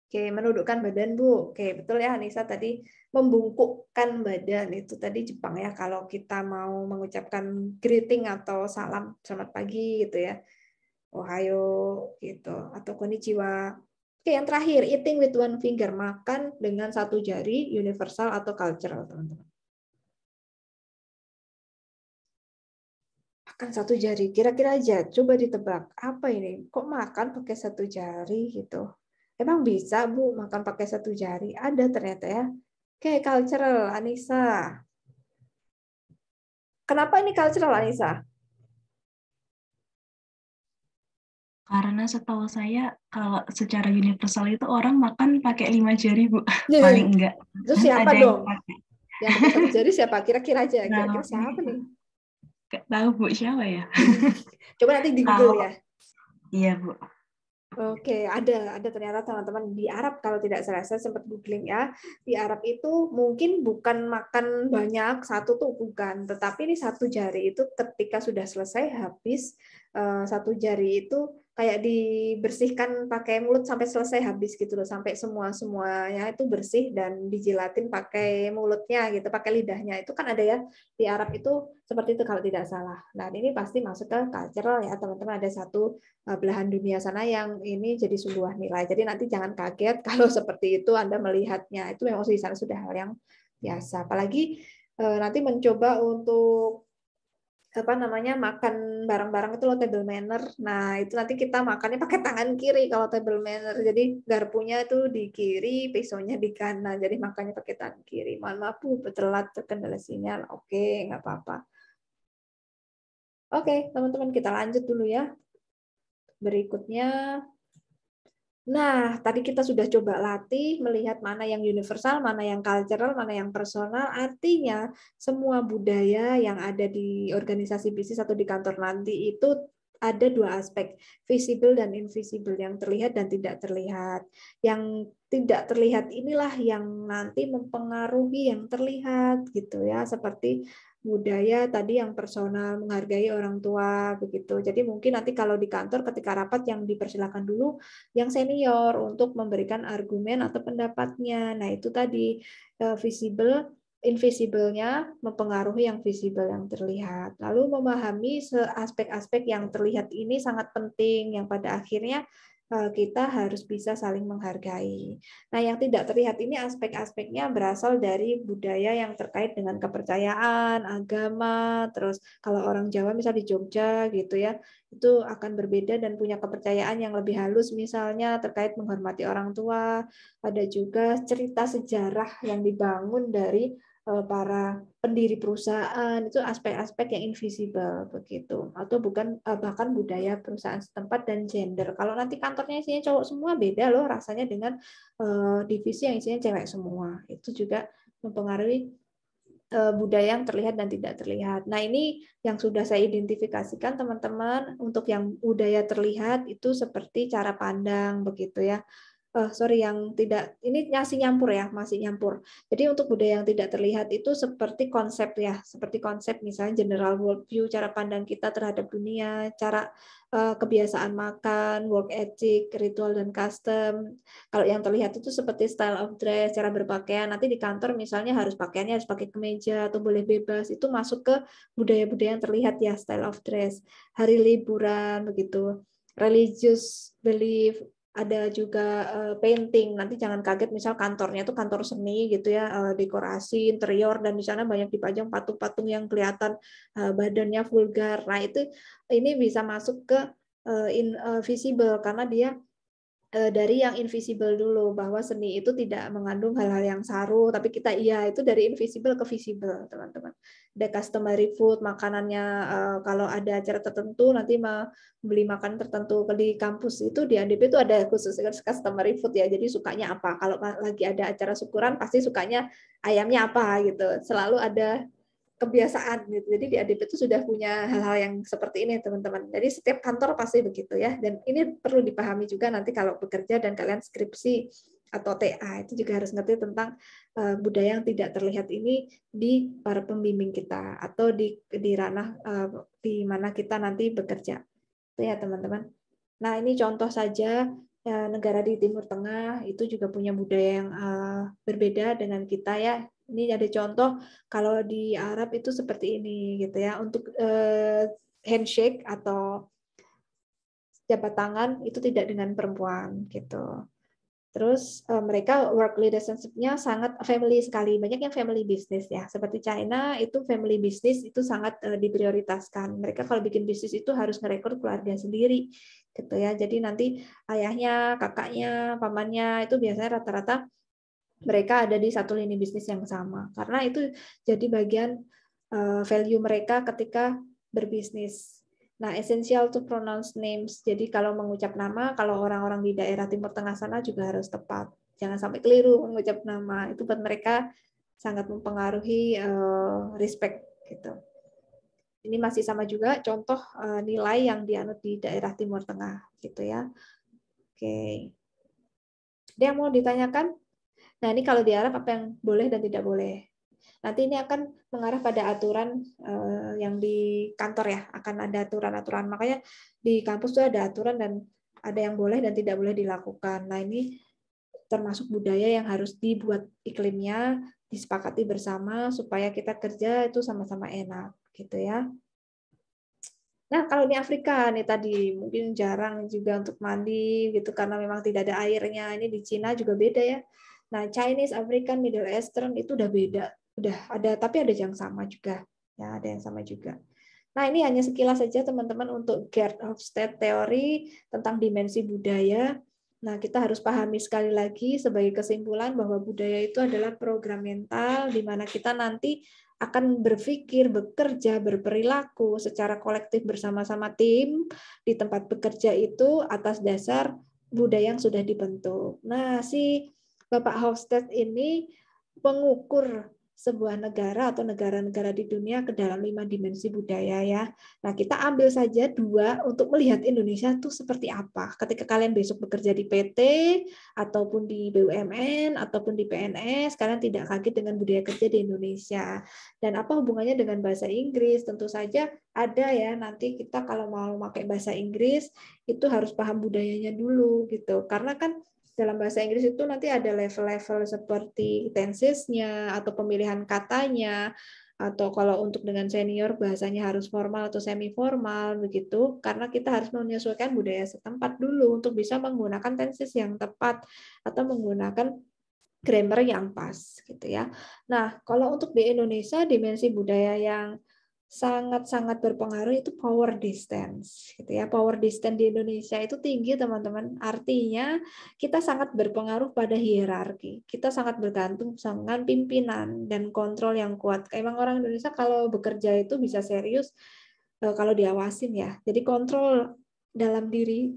Oke, menundukkan badan, Bu. Oke, betul ya, Anissa tadi membungkukkan badan. Itu tadi Jepang ya, kalau kita mau mengucapkan greeting atau salam, selamat pagi gitu ya. Ohayo gitu, atau konnichiwa. Oke, yang terakhir, eating with one finger. Makan dengan satu jari, universal atau cultural, teman-teman. Makan satu jari, kira-kira aja, coba ditebak. Apa ini? Kok makan pakai satu jari gitu? Emang bisa, Bu, makan pakai satu jari? Ada ternyata ya. Oke, cultural, Anissa. Kenapa ini cultural, Anissa? Karena setahu saya, kalau secara universal itu orang makan pakai 5 jari, Bu. Paling enggak. Terus siapa dong? Yang pakai satu jari siapa? Kira-kira aja. Kira-kira siapa nih? Gak tahu Bu, siapa ya? Coba nanti di Google ya. Iya Bu. Oke, ada ternyata teman-teman di Arab kalau tidak salah, saya sempat googling ya. Di Arab itu mungkin bukan makan banyak, satu tuh bukan, tetapi ini satu jari itu ketika sudah selesai habis, satu jari itu kayak dibersihkan pakai mulut sampai selesai habis gitu loh, sampai semuanya itu bersih dan dijilatin pakai mulutnya gitu, pakai lidahnya. Itu kan ada ya di Arab itu seperti itu kalau tidak salah. Nah, ini pasti masuk ke cultural ya, teman-teman, ada satu belahan dunia sana yang ini jadi sebuah nilai. Jadi nanti jangan kaget kalau seperti itu Anda melihatnya. Itu memang di sana sudah hal yang biasa. Apalagi nanti mencoba untuk makan bareng-bareng itu loh, table manner. Nah, itu nanti kita makannya pakai tangan kiri kalau table manner. Jadi garpunya itu di kiri, pisaunya di kanan. Jadi makannya pakai tangan kiri. Mohon maaf Bu, telat terkendala sinyal. Oke, nggak apa-apa. Oke, teman-teman, kita lanjut dulu ya. Berikutnya, nah, tadi kita sudah coba latih melihat mana yang universal, mana yang cultural, mana yang personal. Artinya, semua budaya yang ada di organisasi bisnis atau di kantor nanti itu ada dua aspek, visible dan invisible, yang terlihat dan tidak terlihat. Yang tidak terlihat inilah yang nanti mempengaruhi yang terlihat gitu ya, seperti budaya tadi yang personal, menghargai orang tua begitu. Jadi mungkin nanti kalau di kantor ketika rapat yang dipersilakan dulu yang senior untuk memberikan argumen atau pendapatnya. Nah, itu tadi visible, invisible-nya mempengaruhi yang visible, yang terlihat. Lalu memahami aspek-aspek yang terlihat ini sangat penting, yang pada akhirnya kita harus bisa saling menghargai. Nah, yang tidak terlihat ini aspek-aspeknya berasal dari budaya yang terkait dengan kepercayaan, agama, terus kalau orang Jawa misal di Jogja gitu ya, itu akan berbeda dan punya kepercayaan yang lebih halus, misalnya terkait menghormati orang tua. Ada juga cerita sejarah yang dibangun dari para pendiri perusahaan, itu aspek-aspek yang invisible begitu, atau bukan bahkan budaya perusahaan setempat dan gender. Kalau nanti kantornya isinya cowok semua, beda loh rasanya dengan divisi yang isinya cewek semua. Itu juga mempengaruhi budaya yang terlihat dan tidak terlihat. Nah, ini yang sudah saya identifikasikan teman-teman. Untuk yang budaya terlihat itu seperti cara pandang begitu ya. Yang tidak, ini masih nyampur ya, masih nyampur. Jadi untuk budaya yang tidak terlihat itu seperti konsep ya, seperti konsep misalnya general worldview, cara pandang kita terhadap dunia, cara kebiasaan makan, work ethic, ritual dan custom. Kalau yang terlihat itu seperti style of dress, cara berpakaian. Nanti di kantor misalnya pakaiannya harus pakai kemeja atau boleh bebas. Itu masuk ke budaya-budaya yang terlihat ya, style of dress. Hari liburan begitu. Religious belief, ada juga painting. Nanti jangan kaget misal kantornya itu kantor seni gitu ya, dekorasi interior dan di sana banyak dipajang patung-patung yang kelihatan badannya vulgar. Nah, ini bisa masuk ke invisible karena dia dari yang invisible dulu, bahwa seni itu tidak mengandung hal-hal yang saru, tapi kita itu dari invisible ke visible, teman-teman. Ada customary food, makanannya kalau ada acara tertentu nanti beli makanan tertentu di kampus itu di ADP itu ada khusus customary food ya. Jadi sukanya apa? Kalau lagi ada acara syukuran pasti sukanya ayamnya apa gitu. Selalu ada kebiasaan gitu. Jadi di ADP itu sudah punya hal-hal yang seperti ini, teman-teman. Jadi setiap kantor pasti begitu ya. Dan ini perlu dipahami juga nanti kalau bekerja dan kalian skripsi atau TA, itu juga harus ngerti tentang budaya yang tidak terlihat ini di para pembimbing kita atau di ranah di mana kita nanti bekerja. Itu ya, teman-teman. Nah, ini contoh saja negara di Timur Tengah itu juga punya budaya yang berbeda dengan kita ya. Ini ada contoh kalau di Arab itu seperti ini gitu ya. Untuk handshake atau jabat tangan itu tidak dengan perempuan gitu. Terus mereka work relationship-nya sangat family sekali. Banyak yang family business ya. Seperti China itu family business itu sangat diprioritaskan. Mereka kalau bikin bisnis itu harus ngerekrut keluarga sendiri gitu ya. Jadi nanti ayahnya, kakaknya, pamannya itu biasanya rata-rata mereka ada di satu lini bisnis yang sama. Karena itu jadi bagian value mereka ketika berbisnis. Nah, essential to pronounce names. Jadi kalau mengucap nama, kalau orang-orang di daerah Timur Tengah sana juga harus tepat. Jangan sampai keliru mengucap nama. Itu buat mereka sangat mempengaruhi respect gitu. Ini masih sama juga contoh nilai yang dianut di daerah Timur Tengah gitu ya. Oke. Ada yang mau ditanyakan? Nah, ini kalau di Arab apa yang boleh dan tidak boleh. Nanti ini akan mengarah pada aturan yang di kantor ya, akan ada aturan-aturan. Makanya di kampus tuh ada aturan dan ada yang boleh dan tidak boleh dilakukan. Nah, ini termasuk budaya yang harus dibuat iklimnya, disepakati bersama supaya kita kerja itu sama-sama enak, gitu ya. Nah, kalau di Afrika nih tadi mungkin jarang juga untuk mandi gitu karena memang tidak ada airnya. Ini di Cina juga beda ya. Nah, Chinese, African, Middle Eastern itu udah beda. Udah ada, tapi ada yang sama juga. Ya, ada yang sama juga. Nah, ini hanya sekilas saja teman-teman untuk Gerd Hofstede teori tentang dimensi budaya. Nah, kita harus pahami sekali lagi sebagai kesimpulan bahwa budaya itu adalah program mental di mana kita nanti akan berpikir, bekerja, berperilaku secara kolektif bersama-sama tim di tempat bekerja itu atas dasar budaya yang sudah dibentuk. Nah, si Bapak Hofstede ini mengukur sebuah negara atau negara-negara di dunia ke dalam 5 dimensi budaya ya. Nah, kita ambil saja 2 untuk melihat Indonesia itu seperti apa. Ketika kalian besok bekerja di PT ataupun di BUMN ataupun di PNS, kalian tidak kaget dengan budaya kerja di Indonesia. Dan apa hubungannya dengan bahasa Inggris? Tentu saja ada ya, nanti kita kalau mau pakai bahasa Inggris itu harus paham budayanya dulu gitu. Karena kan dalam bahasa Inggris itu nanti ada level-level seperti tensesnya atau pemilihan katanya, atau kalau untuk dengan senior bahasanya harus formal atau semi formal begitu, karena kita harus menyesuaikan budaya setempat dulu untuk bisa menggunakan tenses yang tepat atau menggunakan grammar yang pas gitu ya. Nah, kalau untuk di Indonesia dimensi budaya yang sangat-sangat berpengaruh itu power distance gitu ya. Power distance di Indonesia itu tinggi teman-teman. Artinya kita sangat berpengaruh pada hierarki. Kita sangat bergantung dengan pimpinan dan kontrol yang kuat. Emang orang Indonesia kalau bekerja itu bisa serius kalau diawasin ya. Jadi kontrol dalam diri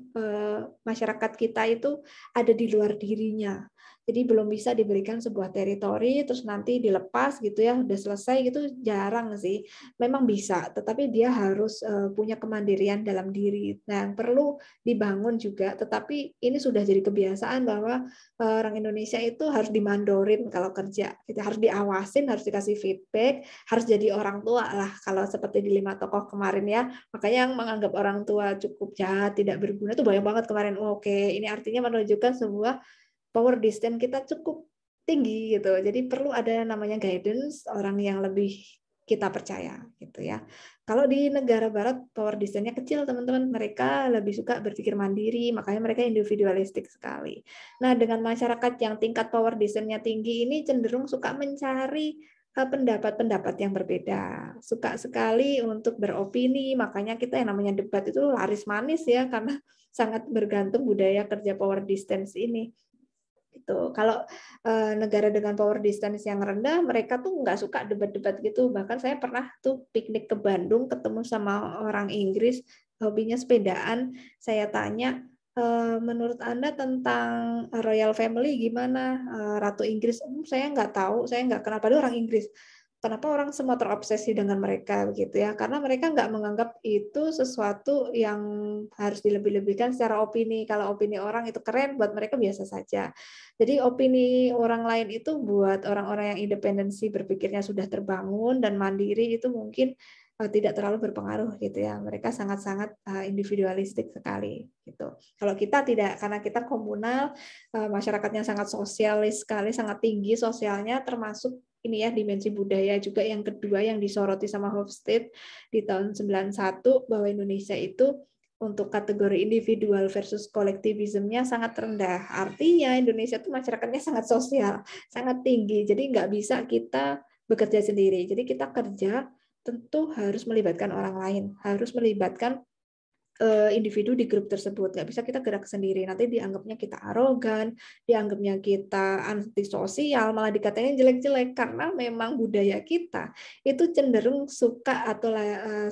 masyarakat kita itu ada di luar dirinya. Jadi belum bisa diberikan sebuah teritori terus nanti dilepas gitu ya, udah selesai gitu, jarang sih. Memang bisa, tetapi dia harus punya kemandirian dalam diri. Nah, yang perlu dibangun juga, tetapi ini sudah jadi kebiasaan bahwa orang Indonesia itu harus dimandorin kalau kerja. Kita harus diawasin, harus dikasih feedback, harus jadi orang tua lah kalau seperti di 5 tokoh kemarin ya. Makanya yang menganggap orang tua cukup jahat, tidak berguna itu banyak banget kemarin. Oke, ini artinya menunjukkan sebuah power distance kita cukup tinggi gitu. Jadi perlu ada namanya guidance, orang yang lebih kita percaya gitu ya. Kalau di negara barat power distance-nya kecil teman-teman, mereka lebih suka berpikir mandiri, makanya mereka individualistik sekali. Nah, dengan masyarakat yang tingkat power distance-nya tinggi ini cenderung suka mencari pendapat-pendapat yang berbeda. Suka sekali untuk beropini, makanya kita yang namanya debat itu laris manis ya, karena sangat bergantung budaya kerja power distance ini. Gitu. Kalau negara dengan power distance yang rendah, mereka tuh nggak suka debat-debat gitu. Bahkan saya pernah tuh piknik ke Bandung, ketemu sama orang Inggris, hobinya sepedaan. Saya tanya, menurut Anda tentang Royal Family gimana? Ratu Inggris? Saya nggak tahu, saya nggak kenal. Padahal orang Inggris. Kenapa orang semua terobsesi dengan mereka begitu ya? Karena mereka nggak menganggap itu sesuatu yang harus dilebih-lebihkan secara opini. Kalau opini orang itu keren, buat mereka biasa saja. Jadi opini orang lain itu buat orang-orang yang independensi berpikirnya sudah terbangun dan mandiri itu mungkin tidak terlalu berpengaruh gitu ya. Mereka sangat-sangat individualistik sekali gitu. Kalau kita tidak, karena kita komunal, masyarakatnya sangat sosialis sekali, sangat tinggi sosialnya, termasuk ini ya dimensi budaya juga yang kedua yang disoroti sama Hofstede di tahun 91 bahwa Indonesia itu untuk kategori individual versus kolektivismenya sangat rendah. Artinya Indonesia itu masyarakatnya sangat sosial, sangat tinggi. Jadi nggak bisa kita bekerja sendiri. Jadi kita kerja tentu harus melibatkan orang lain, harus melibatkan individu di grup tersebut. Nggak bisa kita gerak sendiri, nanti dianggapnya kita arogan, dianggapnya kita antisosial, malah dikatain jelek-jelek karena memang budaya kita itu cenderung suka atau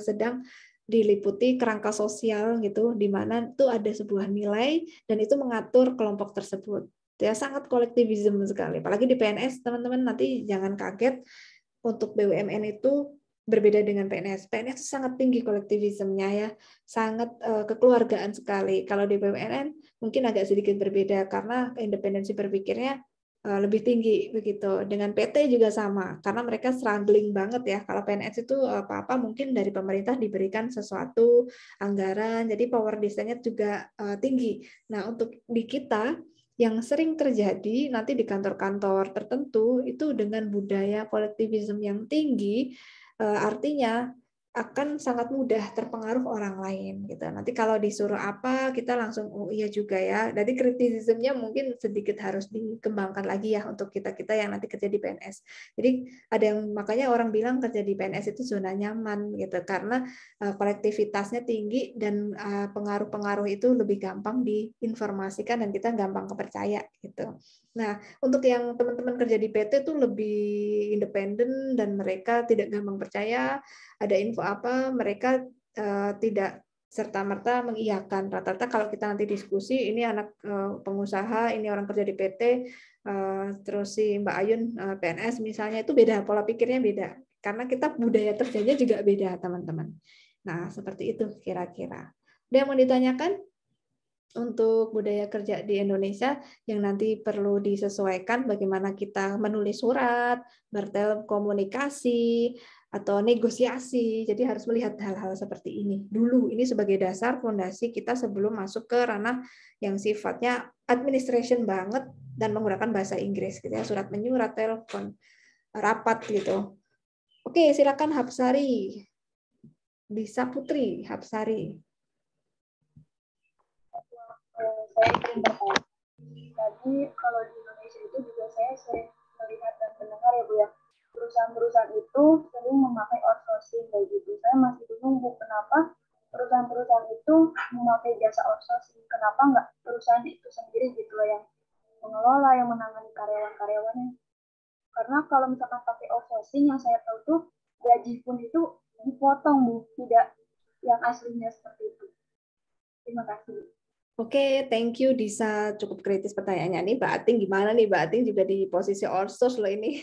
sedang diliputi kerangka sosial gitu, di mana itu ada sebuah nilai dan itu mengatur kelompok tersebut. Ya sangat kolektivisme sekali. Apalagi di PNS teman-teman nanti jangan kaget untuk BUMN itu berbeda dengan PNS. PNS itu sangat tinggi kolektivismenya ya, sangat kekeluargaan sekali. Kalau di BUMN mungkin agak sedikit berbeda karena independensi berpikirnya lebih tinggi begitu. Dengan PT juga sama, karena mereka struggling banget ya. Kalau PNS itu apa-apa mungkin dari pemerintah diberikan sesuatu anggaran, jadi power desainnya juga tinggi. Nah, untuk di kita yang sering terjadi nanti di kantor-kantor tertentu itu dengan budaya kolektivisme yang tinggi, artinya akan sangat mudah terpengaruh orang lain gitu. Nanti kalau disuruh apa kita langsung oh iya juga ya. Jadi kritisismenya mungkin sedikit harus dikembangkan lagi ya untuk kita-kita yang nanti kerja di PNS. Jadi ada yang makanya orang bilang kerja di PNS itu zona nyaman gitu karena kolektivitasnya tinggi dan pengaruh-pengaruh itu lebih gampang diinformasikan dan kita gampang kepercaya gitu. Nah, untuk yang teman-teman kerja di PT itu lebih independen dan mereka tidak gampang percaya, ada info apa mereka tidak serta-merta mengiyakan. Rata-rata kalau kita nanti diskusi, ini anak pengusaha, ini orang kerja di PT, terus si Mbak Ayun PNS misalnya, itu beda, pola pikirnya beda. Karena kita budaya kerjanya juga beda, teman-teman. Nah, seperti itu kira-kira. Ada yang mau ditanyakan? Untuk budaya kerja di Indonesia yang nanti perlu disesuaikan bagaimana kita menulis surat, bertelekomunikasi, atau negosiasi. Jadi harus melihat hal-hal seperti ini dulu. Ini sebagai dasar fondasi kita sebelum masuk ke ranah yang sifatnya administration banget dan menggunakan bahasa Inggris gitu ya, surat menyurat, telepon, rapat gitu. Oke, silakan Hapsari. Lisa Putri Hapsari. Saya ingin bertanya. Tadi kalau di Indonesia itu juga saya sering melihat dan mendengar ya Bu ya, perusahaan-perusahaan itu sering memakai outsourcing kayak gitu. Saya masih bingung Bu, kenapa perusahaan-perusahaan itu memakai jasa outsourcing? Kenapa nggak perusahaan itu sendiri gitu loh yang mengelola, yang menangani karyawan-karyawannya? Karena kalau misalkan pakai outsourcing yang saya tahu tuh gaji pun itu dipotong Bu, tidak yang aslinya seperti itu. Terima kasih. Oke, thank you Disa. Cukup kritis pertanyaannya nih. Mbak Ating gimana nih? Mbak Ating juga di posisi outsource loh ini.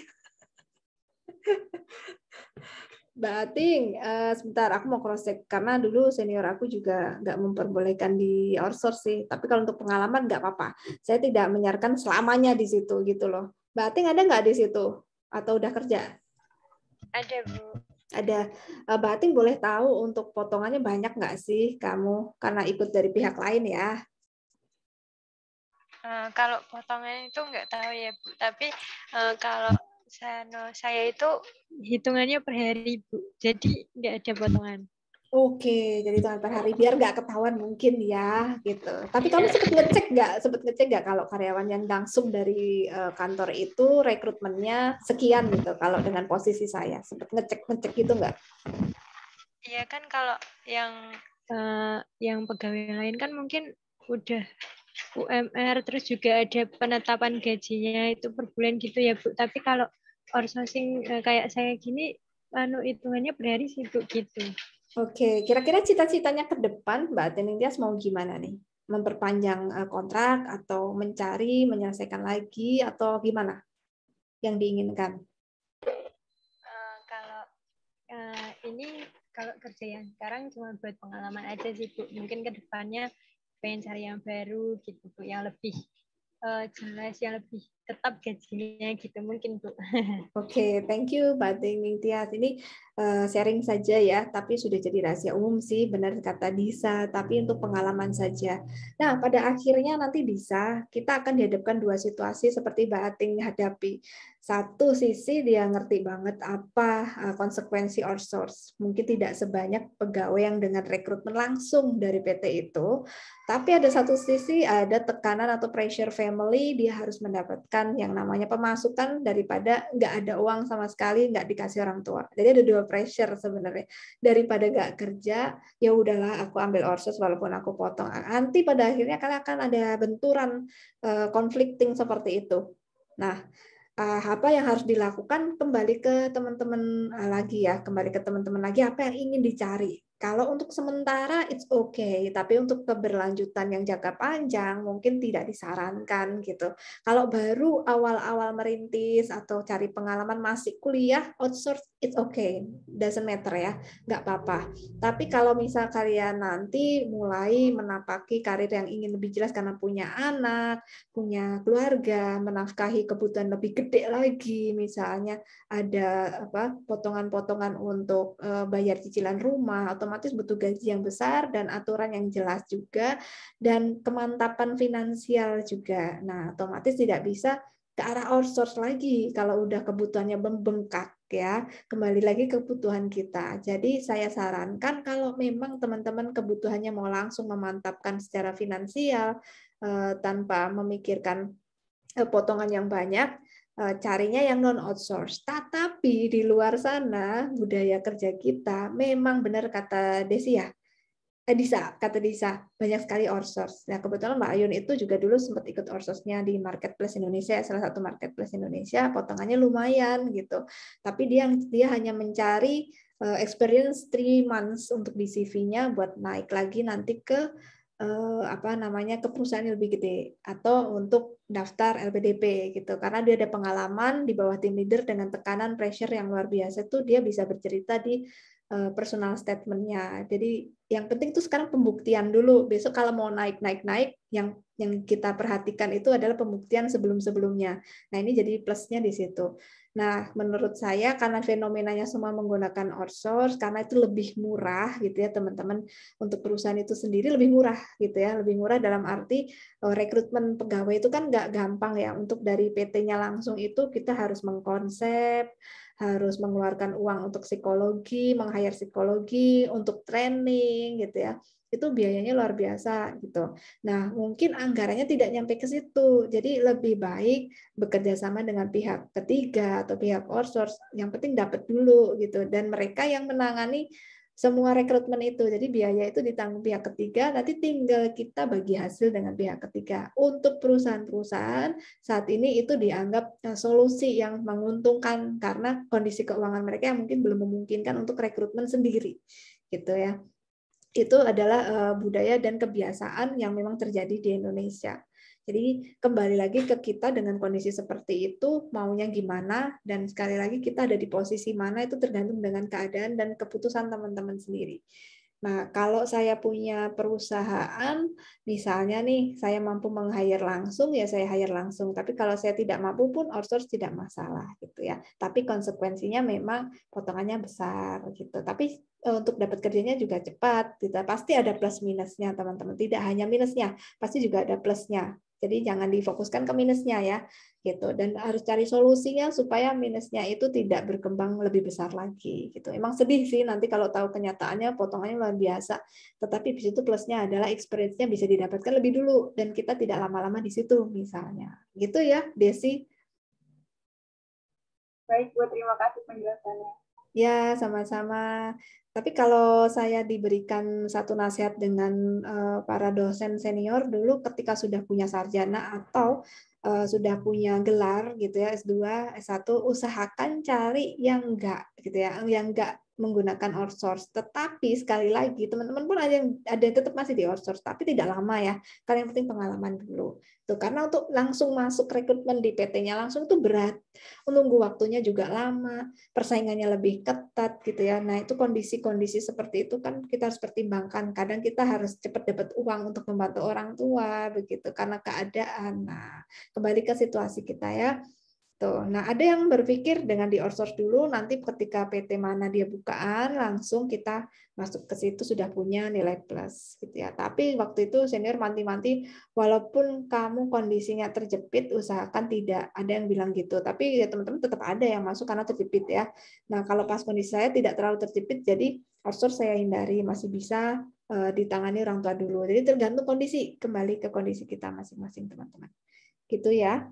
Mbak Ating, sebentar aku mau cross check karena dulu senior aku juga nggak memperbolehkan di outsource sih. Tapi kalau untuk pengalaman nggak apa-apa. Saya tidak menyarankan selamanya di situ gitu loh. Mbak Ating ada nggak di situ? Atau udah kerja? Ada Bu. Ada. Mbak Ating boleh tahu untuk potongannya banyak nggak sih kamu karena ikut dari pihak lain ya? Kalau potongannya itu nggak tahu ya Bu, tapi kalau saya itu hitungannya per hari Bu, jadi nggak ada potongan. Oke, jadi hitungan per hari biar nggak ketahuan mungkin ya gitu. Tapi kamu sempat ngecek nggak kalau karyawan yang langsung dari kantor itu rekrutmennya sekian gitu? Kalau dengan posisi saya sempat ngecek gitu nggak? Iya kan kalau yang pegawai lain kan mungkin udah UMR, terus juga ada penetapan gajinya itu per bulan gitu ya Bu. Tapi kalau outsourcing kayak saya gini, hitungannya per hari sih Bu gitu. Oke, kira-kira cita-citanya ke depan Mbak Teningtyas mau gimana nih? Memperpanjang kontrak atau mencari, menyelesaikan lagi atau gimana yang diinginkan? Kalau ini kalau kerja yang sekarang cuma buat pengalaman aja sih Bu. Mungkin ke depannya pengen cari yang baru gitu Bu, yang lebih jelas, yang lebih tetap gajinya gitu mungkin Bu. Oke, thank you Mbak Teningtyas. Ini sharing saja ya, tapi sudah jadi rahasia umum sih, benar kata Disa, tapi untuk pengalaman saja. Nah, pada akhirnya nanti Disa, kita akan dihadapkan dua situasi seperti Mbak Ating hadapi. Satu sisi dia ngerti banget apa konsekuensi outsource. Mungkin tidak sebanyak pegawai yang dengan rekrutmen langsung dari PT itu, tapi ada satu sisi ada tekanan atau pressure family, dia harus mendapatkan yang namanya pemasukan daripada nggak ada uang sama sekali, nggak dikasih orang tua. Jadi ada dua pressure sebenarnya. Daripada nggak kerja, ya udahlah aku ambil outsource walaupun aku potong. Nanti pada akhirnya kalian akan ada benturan conflicting seperti itu. Nah, apa yang harus dilakukan kembali ke teman-teman lagi ya, kembali ke teman-teman lagi apa yang ingin dicari. Kalau untuk sementara it's okay, tapi untuk keberlanjutan yang jangka panjang mungkin tidak disarankan gitu. Kalau baru awal-awal merintis atau cari pengalaman masih kuliah, outsource it's okay, doesn't matter ya, nggak apa-apa. Tapi kalau misal kalian nanti mulai menapaki karir yang ingin lebih jelas karena punya anak, punya keluarga, menafkahi kebutuhan lebih gede lagi, misalnya ada potongan-potongan untuk bayar cicilan rumah, otomatis butuh gaji yang besar dan aturan yang jelas juga, dan kemantapan finansial juga. Nah, otomatis tidak bisa ke arah outsource lagi kalau udah kebutuhannya membengkak ya. Kembali lagi ke kebutuhan kita. Jadi saya sarankan kalau memang teman-teman kebutuhannya mau langsung memantapkan secara finansial tanpa memikirkan potongan yang banyak, carinya yang non outsource. Tetapi di luar sana budaya kerja kita memang benar kata Desi ya, kata Disa banyak sekali outsource. Nah kebetulan Mbak Ayun itu juga dulu sempat ikut outsource-nya di Marketplace Indonesia, salah satu Marketplace Indonesia, potongannya lumayan gitu. Tapi dia hanya mencari experience 3 months untuk di CV-nya buat naik lagi nanti ke ke perusahaan yang lebih gede atau untuk daftar LPDP gitu, karena dia ada pengalaman di bawah tim leader dengan tekanan pressure yang luar biasa, tuh dia bisa bercerita di personal statement-nya. Jadi yang penting itu sekarang pembuktian dulu. Besok kalau mau naik yang kita perhatikan itu adalah pembuktian sebelum-sebelumnya. Nah, ini jadi plusnya di situ. Nah, menurut saya karena fenomenanya semua menggunakan outsource, karena itu lebih murah gitu ya teman-teman, untuk perusahaan itu sendiri lebih murah gitu ya, lebih murah dalam arti rekrutmen pegawai itu kan nggak gampang ya, untuk dari PT-nya langsung itu kita harus mengkonsep, harus mengeluarkan uang untuk psikologi, meng-hire psikologi, untuk training gitu ya. Itu biayanya luar biasa gitu. Nah, mungkin anggarannya tidak nyampe ke situ. Jadi lebih baik bekerja sama dengan pihak ketiga atau pihak outsource. Yang penting dapat dulu gitu. Dan mereka yang menangani semua rekrutmen itu. Jadi biaya itu ditanggung pihak ketiga, nanti tinggal kita bagi hasil dengan pihak ketiga. Untuk perusahaan-perusahaan saat ini itu dianggap solusi yang menguntungkan karena kondisi keuangan mereka yang mungkin belum memungkinkan untuk rekrutmen sendiri. Gitu ya. Itu adalah budaya dan kebiasaan yang memang terjadi di Indonesia. Jadi kembali lagi ke kita dengan kondisi seperti itu, maunya gimana, dan sekali lagi kita ada di posisi mana itu tergantung dengan keadaan dan keputusan teman-teman sendiri. Nah, kalau saya punya perusahaan, misalnya nih, saya mampu meng-hire langsung, ya saya hire langsung. Tapi kalau saya tidak mampu pun outsource tidak masalah, gitu ya. Tapi konsekuensinya memang potongannya besar, gitu. Tapi untuk dapat kerjanya juga cepat, gitu. Pasti ada plus minusnya, teman-teman. Tidak hanya minusnya, pasti juga ada plusnya. Jadi jangan difokuskan ke minusnya ya, gitu. Dan harus cari solusinya supaya minusnya itu tidak berkembang lebih besar lagi, gitu. Emang sedih sih nanti kalau tahu kenyataannya potongannya luar biasa. Tetapi di situ plusnya adalah experience-nya bisa didapatkan lebih dulu dan kita tidak lama-lama di situ misalnya. Gitu ya, Desi. Baik, Bu, terima kasih penjelasannya. Ya, sama-sama. Tapi kalau saya diberikan satu nasihat dengan para dosen senior dulu ketika sudah punya sarjana atau sudah punya gelar gitu ya, S2, S1, usahakan cari yang enggak gitu ya, yang enggak menggunakan outsource. Tetapi sekali lagi teman-teman pun ada yang tetap masih di outsource, tapi tidak lama ya. Karena yang penting pengalaman dulu. Tuh, karena untuk langsung masuk rekrutmen di PT-nya langsung itu berat. Menunggu waktunya juga lama, persaingannya lebih ketat gitu ya. Nah, itu kondisi-kondisi seperti itu kan kita harus pertimbangkan. Kadang kita harus cepat dapat uang untuk membantu orang tua begitu karena keadaan. Nah, kembali ke situasi kita ya. Tuh. Nah, ada yang berpikir dengan di outsource dulu, nanti ketika PT mana dia bukaan, langsung kita masuk ke situ sudah punya nilai plus gitu ya. Tapi waktu itu senior manti-manti, walaupun kamu kondisinya terjepit, usahakan tidak. Ada yang bilang gitu. Tapi ya teman-teman tetap ada yang masuk karena terjepit ya. Nah, kalau pas kondisi saya tidak terlalu terjepit, jadi outsource saya hindari, masih bisa ditangani orang tua dulu. Jadi tergantung kondisi, kembali ke kondisi kita masing-masing teman-teman. Gitu ya.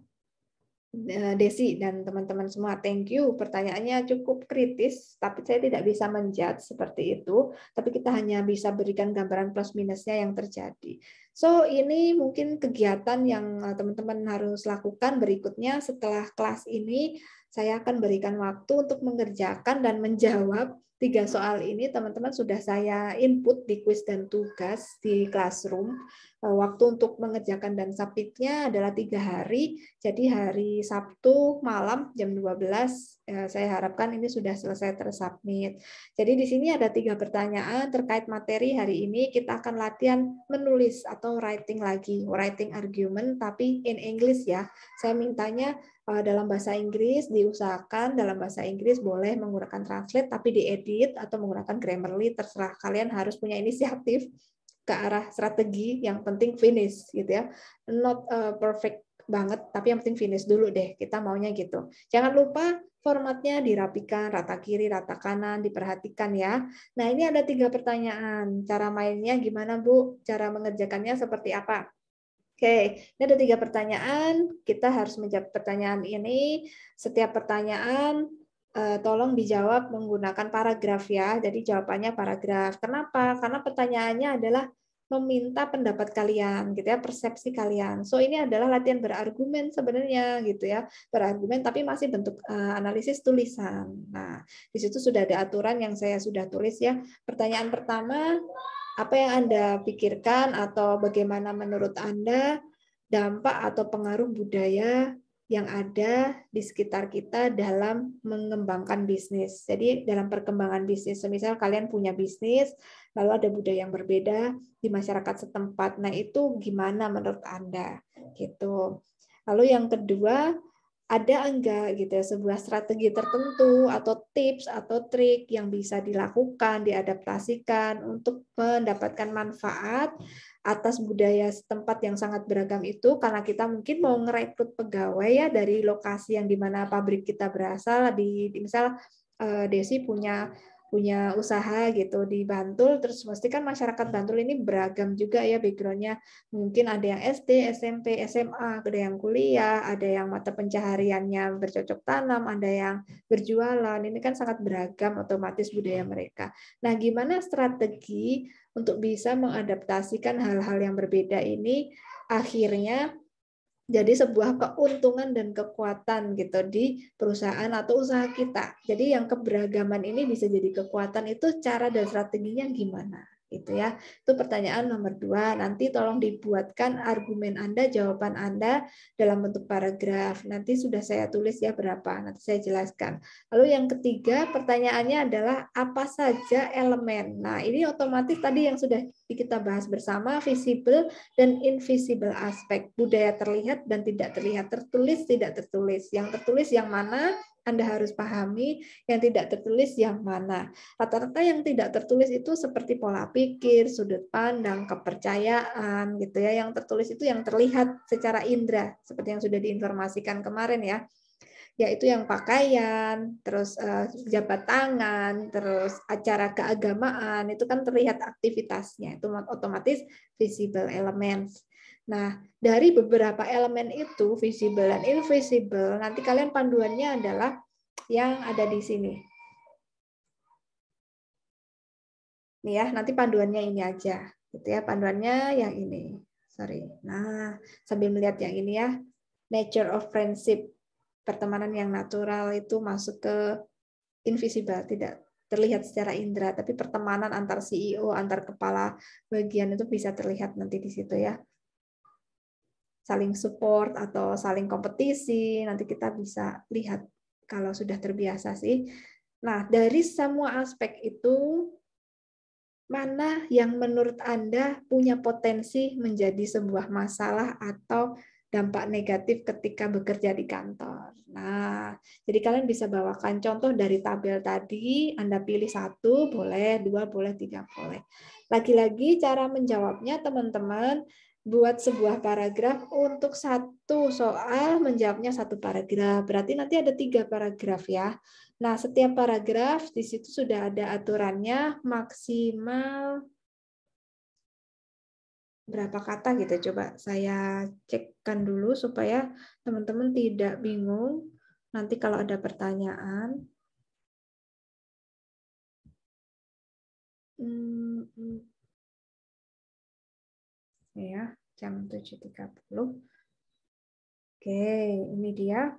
Desi dan teman-teman semua, thank you. Pertanyaannya cukup kritis, tapi saya tidak bisa menjudge seperti itu. Tapi kita hanya bisa berikan gambaran plus minusnya yang terjadi. So, ini mungkin kegiatan yang teman-teman harus lakukan berikutnya setelah kelas ini. saya akan berikan waktu untuk mengerjakan dan menjawab 3 soal ini. Teman-teman sudah saya input di kuis dan tugas di Classroom. Waktu untuk mengerjakan dan submitnya adalah 3 hari. Jadi hari Sabtu malam jam 12, saya harapkan ini sudah selesai tersubmit. Jadi di sini ada 3 pertanyaan terkait materi hari ini. Kita akan latihan menulis atau writing lagi, writing argument, tapi in English ya. Saya mintanya dalam bahasa Inggris, diusahakan dalam bahasa Inggris boleh menggunakan translate, tapi diedit atau menggunakan Grammarly, terserah kalian, harus punya inisiatif ke arah strategi. Yang penting finish gitu ya, not perfect banget, tapi yang penting finish dulu deh, kita maunya gitu. Jangan lupa formatnya dirapikan, rata kiri, rata kanan, diperhatikan ya. Nah, ini ada 3 pertanyaan. Cara mainnya gimana, Bu? Cara mengerjakannya seperti apa? Oke, ini ada 3 pertanyaan. Kita harus menjawab pertanyaan ini. Setiap pertanyaan tolong dijawab menggunakan paragraf ya. Jadi jawabannya paragraf. Kenapa? Karena pertanyaannya adalah meminta pendapat kalian, gitu ya, persepsi kalian. So ini adalah latihan berargumen sebenarnya, gitu ya, berargumen, tapi masih bentuk analisis tulisan. Nah, di situ sudah ada aturan yang saya sudah tulis ya. Pertanyaan pertama, apa yang Anda pikirkan atau bagaimana menurut Anda dampak atau pengaruh budaya yang ada di sekitar kita dalam mengembangkan bisnis. Jadi dalam perkembangan bisnis, misal kalian punya bisnis, lalu ada budaya yang berbeda di masyarakat setempat. Nah, itu gimana menurut Anda? Gitu. Lalu yang kedua, ada enggak gitu ya sebuah strategi tertentu atau tips atau trik yang bisa dilakukan, diadaptasikan untuk mendapatkan manfaat atas budaya setempat yang sangat beragam itu, karena kita mungkin mau ngerekrut pegawai ya dari lokasi yang dimana pabrik kita berasal. Di misal Desi punya usaha gitu di Bantul, terus pasti kan masyarakat Bantul ini beragam juga ya background-nya. Mungkin ada yang SD, SMP, SMA, ada yang kuliah, ada yang mata pencahariannya bercocok tanam, ada yang berjualan. Ini kan sangat beragam otomatis budaya mereka. Nah, gimana strategi untuk bisa mengadaptasikan hal-hal yang berbeda ini akhirnya jadi sebuah keuntungan dan kekuatan gitu di perusahaan atau usaha kita. Jadi yang keberagaman ini bisa jadi kekuatan, itu cara dan strateginya gimana? Gitu ya. Itu pertanyaan nomor 2. Nanti tolong dibuatkan argumen Anda, jawaban Anda dalam bentuk paragraf. Nanti sudah saya tulis ya berapa, nanti saya jelaskan. Lalu yang ketiga, pertanyaannya adalah apa saja elemen. Nah, ini otomatis tadi yang sudah kita bahas bersama, visible dan invisible aspek. Budaya terlihat dan tidak terlihat, tertulis, tidak tertulis. Yang tertulis yang mana? Anda harus pahami. Yang tidak tertulis yang mana. Rata-rata yang tidak tertulis itu seperti pola pikir, sudut pandang, kepercayaan gitu ya. Yang tertulis itu yang terlihat secara indera, seperti yang sudah diinformasikan kemarin ya. Yaitu yang pakaian, terus jabat tangan, terus acara keagamaan, itu kan terlihat aktivitasnya. Itu otomatis visible elements. Nah, dari beberapa elemen itu, visible dan invisible, nanti kalian panduannya adalah yang ada di sini. Nih ya, nanti panduannya ini aja. Gitu ya, panduannya yang ini. Sorry. Nah, sambil melihat yang ini ya. Nature of friendship. Pertemanan yang natural itu masuk ke invisible, tidak terlihat secara indera, tapi pertemanan antar CEO, antar kepala bagian itu bisa terlihat nanti di situ ya. Saling support atau saling kompetisi, nanti kita bisa lihat kalau sudah terbiasa sih. Nah, dari semua aspek itu, mana yang menurut Anda punya potensi menjadi sebuah masalah atau dampak negatif ketika bekerja di kantor? Nah, jadi kalian bisa bawakan contoh dari tabel tadi, Anda pilih 1, boleh, 2, boleh, 3, boleh. Lagi-lagi cara menjawabnya teman-teman, buat sebuah paragraf untuk 1 soal, menjawabnya 1 paragraf. Berarti nanti ada 3 paragraf ya. Nah, setiap paragraf di situ sudah ada aturannya, maksimal berapa kata gitu. Coba saya cekkan dulu supaya teman-teman tidak bingung nanti kalau ada pertanyaan. Ya, jam 7.30. Oke, ini dia.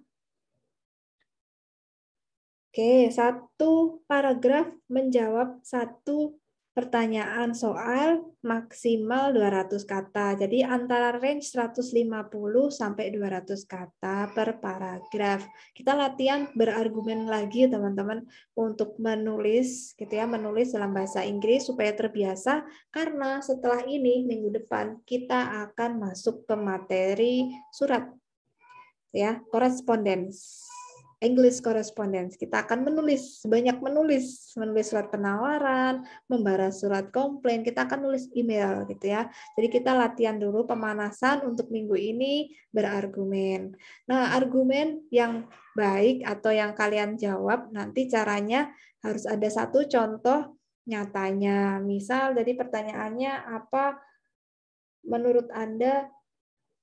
Oke, satu paragraf menjawab satu pertanyaan soal maksimal 200 kata. Jadi antara range 150 sampai 200 kata per paragraf. Kita latihan berargumen lagi teman-teman untuk menulis gitu ya, menulis dalam bahasa Inggris supaya terbiasa, karena setelah ini minggu depan kita akan masuk ke materi surat ya, correspondence. English correspondence. Kita akan menulis, menulis surat penawaran, membalas surat komplain, kita akan nulis email gitu ya. Jadi kita latihan dulu pemanasan untuk minggu ini berargumen. Nah, argumen yang baik atau yang kalian jawab nanti caranya harus ada satu contoh nyatanya. Misal jadi pertanyaannya apa menurut Anda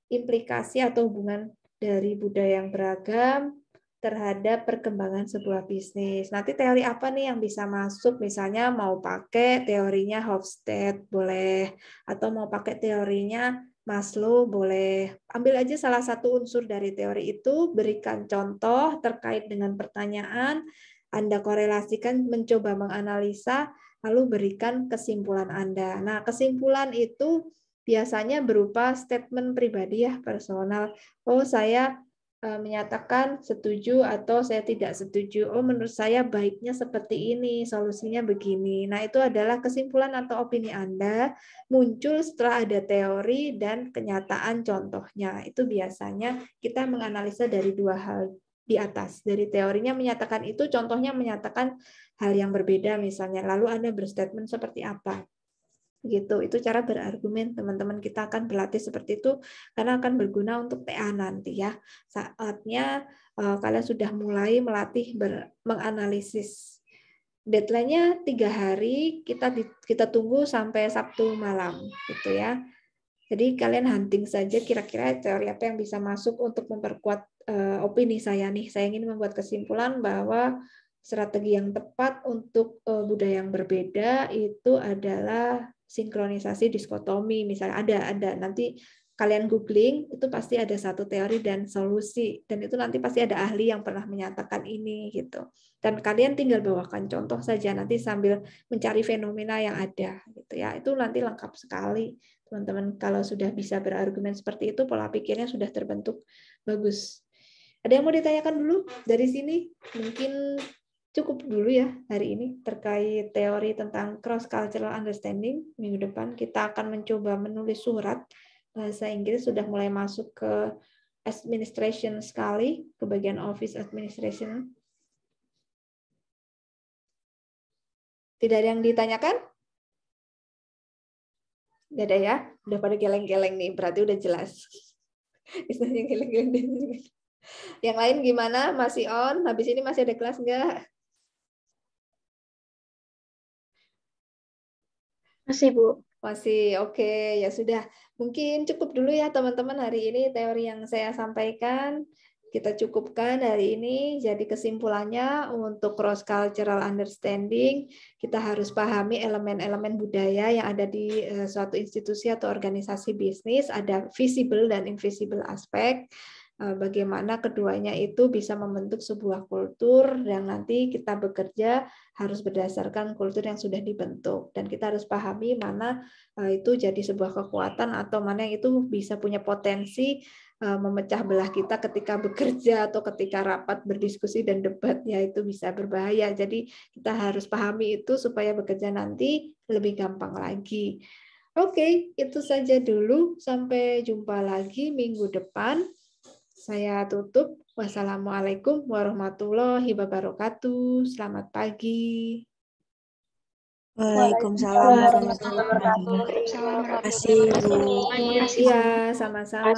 implikasi atau hubungan dari budaya yang beragam terhadap perkembangan sebuah bisnis. Nanti teori apa nih yang bisa masuk? Misalnya mau pakai teorinya Hofstede boleh, atau mau pakai teorinya Maslow boleh. Ambil aja salah satu unsur dari teori itu, berikan contoh terkait dengan pertanyaan, Anda korelasikan, mencoba menganalisa, lalu berikan kesimpulan Anda. Nah, kesimpulan itu biasanya berupa statement pribadi ya, personal. Oh, saya menyatakan setuju atau saya tidak setuju. Oh, menurut saya baiknya seperti ini, solusinya begini. Nah, itu adalah kesimpulan atau opini Anda muncul setelah ada teori dan kenyataan contohnya. Itu biasanya kita menganalisa dari dua hal di atas. Dari teorinya menyatakan itu, contohnya menyatakan hal yang berbeda misalnya. Lalu Anda berstatement seperti apa? Gitu, itu cara berargumen teman-teman. Kita akan berlatih seperti itu karena akan berguna untuk TA nanti ya. Saatnya kalian sudah mulai melatih menganalisis. Deadline-nya 3 hari, kita tunggu sampai Sabtu malam gitu ya. Jadi kalian hunting saja kira-kira teori apa yang bisa masuk untuk memperkuat opini saya nih. Saya ingin membuat kesimpulan bahwa strategi yang tepat untuk budaya yang berbeda itu adalah sinkronisasi diskotomi. Misalnya ada nanti kalian googling itu pasti ada satu teori dan solusi, dan itu nanti pasti ada ahli yang pernah menyatakan ini gitu. Dan kalian tinggal bawakan contoh saja nanti sambil mencari fenomena yang ada gitu ya. Itu nanti lengkap sekali teman-teman. Kalau sudah bisa berargumen seperti itu, pola pikirnya sudah terbentuk bagus. Ada yang mau ditanyakan dulu dari sini? Mungkin cukup dulu ya hari ini terkait teori tentang cross cultural understanding. Minggu depan kita akan mencoba menulis surat bahasa Inggris, sudah mulai masuk ke administration sekali, ke bagian office administration. Tidak ada yang ditanyakan? Tidak ada ya? Udah pada geleng-geleng nih, berarti udah jelas. Istilahnya geleng-geleng. Yang lain gimana? Masih on? Habis ini masih ada kelas nggak? Masih, Bu. Masih, oke. Ya sudah. Mungkin cukup dulu ya teman-teman hari ini teori yang saya sampaikan. Kita cukupkan hari ini. Jadi kesimpulannya untuk cross-cultural understanding, kita harus pahami elemen-elemen budaya yang ada di suatu institusi atau organisasi bisnis. Ada visible dan invisible aspek. Bagaimana keduanya itu bisa membentuk sebuah kultur yang nanti kita bekerja harus berdasarkan kultur yang sudah dibentuk, dan kita harus pahami mana itu jadi sebuah kekuatan atau mana yang itu bisa punya potensi memecah belah kita ketika bekerja atau ketika rapat berdiskusi dan debat, ya itu bisa berbahaya. Jadi kita harus pahami itu supaya bekerja nanti lebih gampang lagi. Oke, itu saja dulu. Sampai jumpa lagi minggu depan. Saya tutup. Wassalamualaikum warahmatullahi wabarakatuh. Selamat pagi. Waalaikumsalam warahmatullahi wabarakatuh. Terima kasih, Bu. Iya, sama-sama.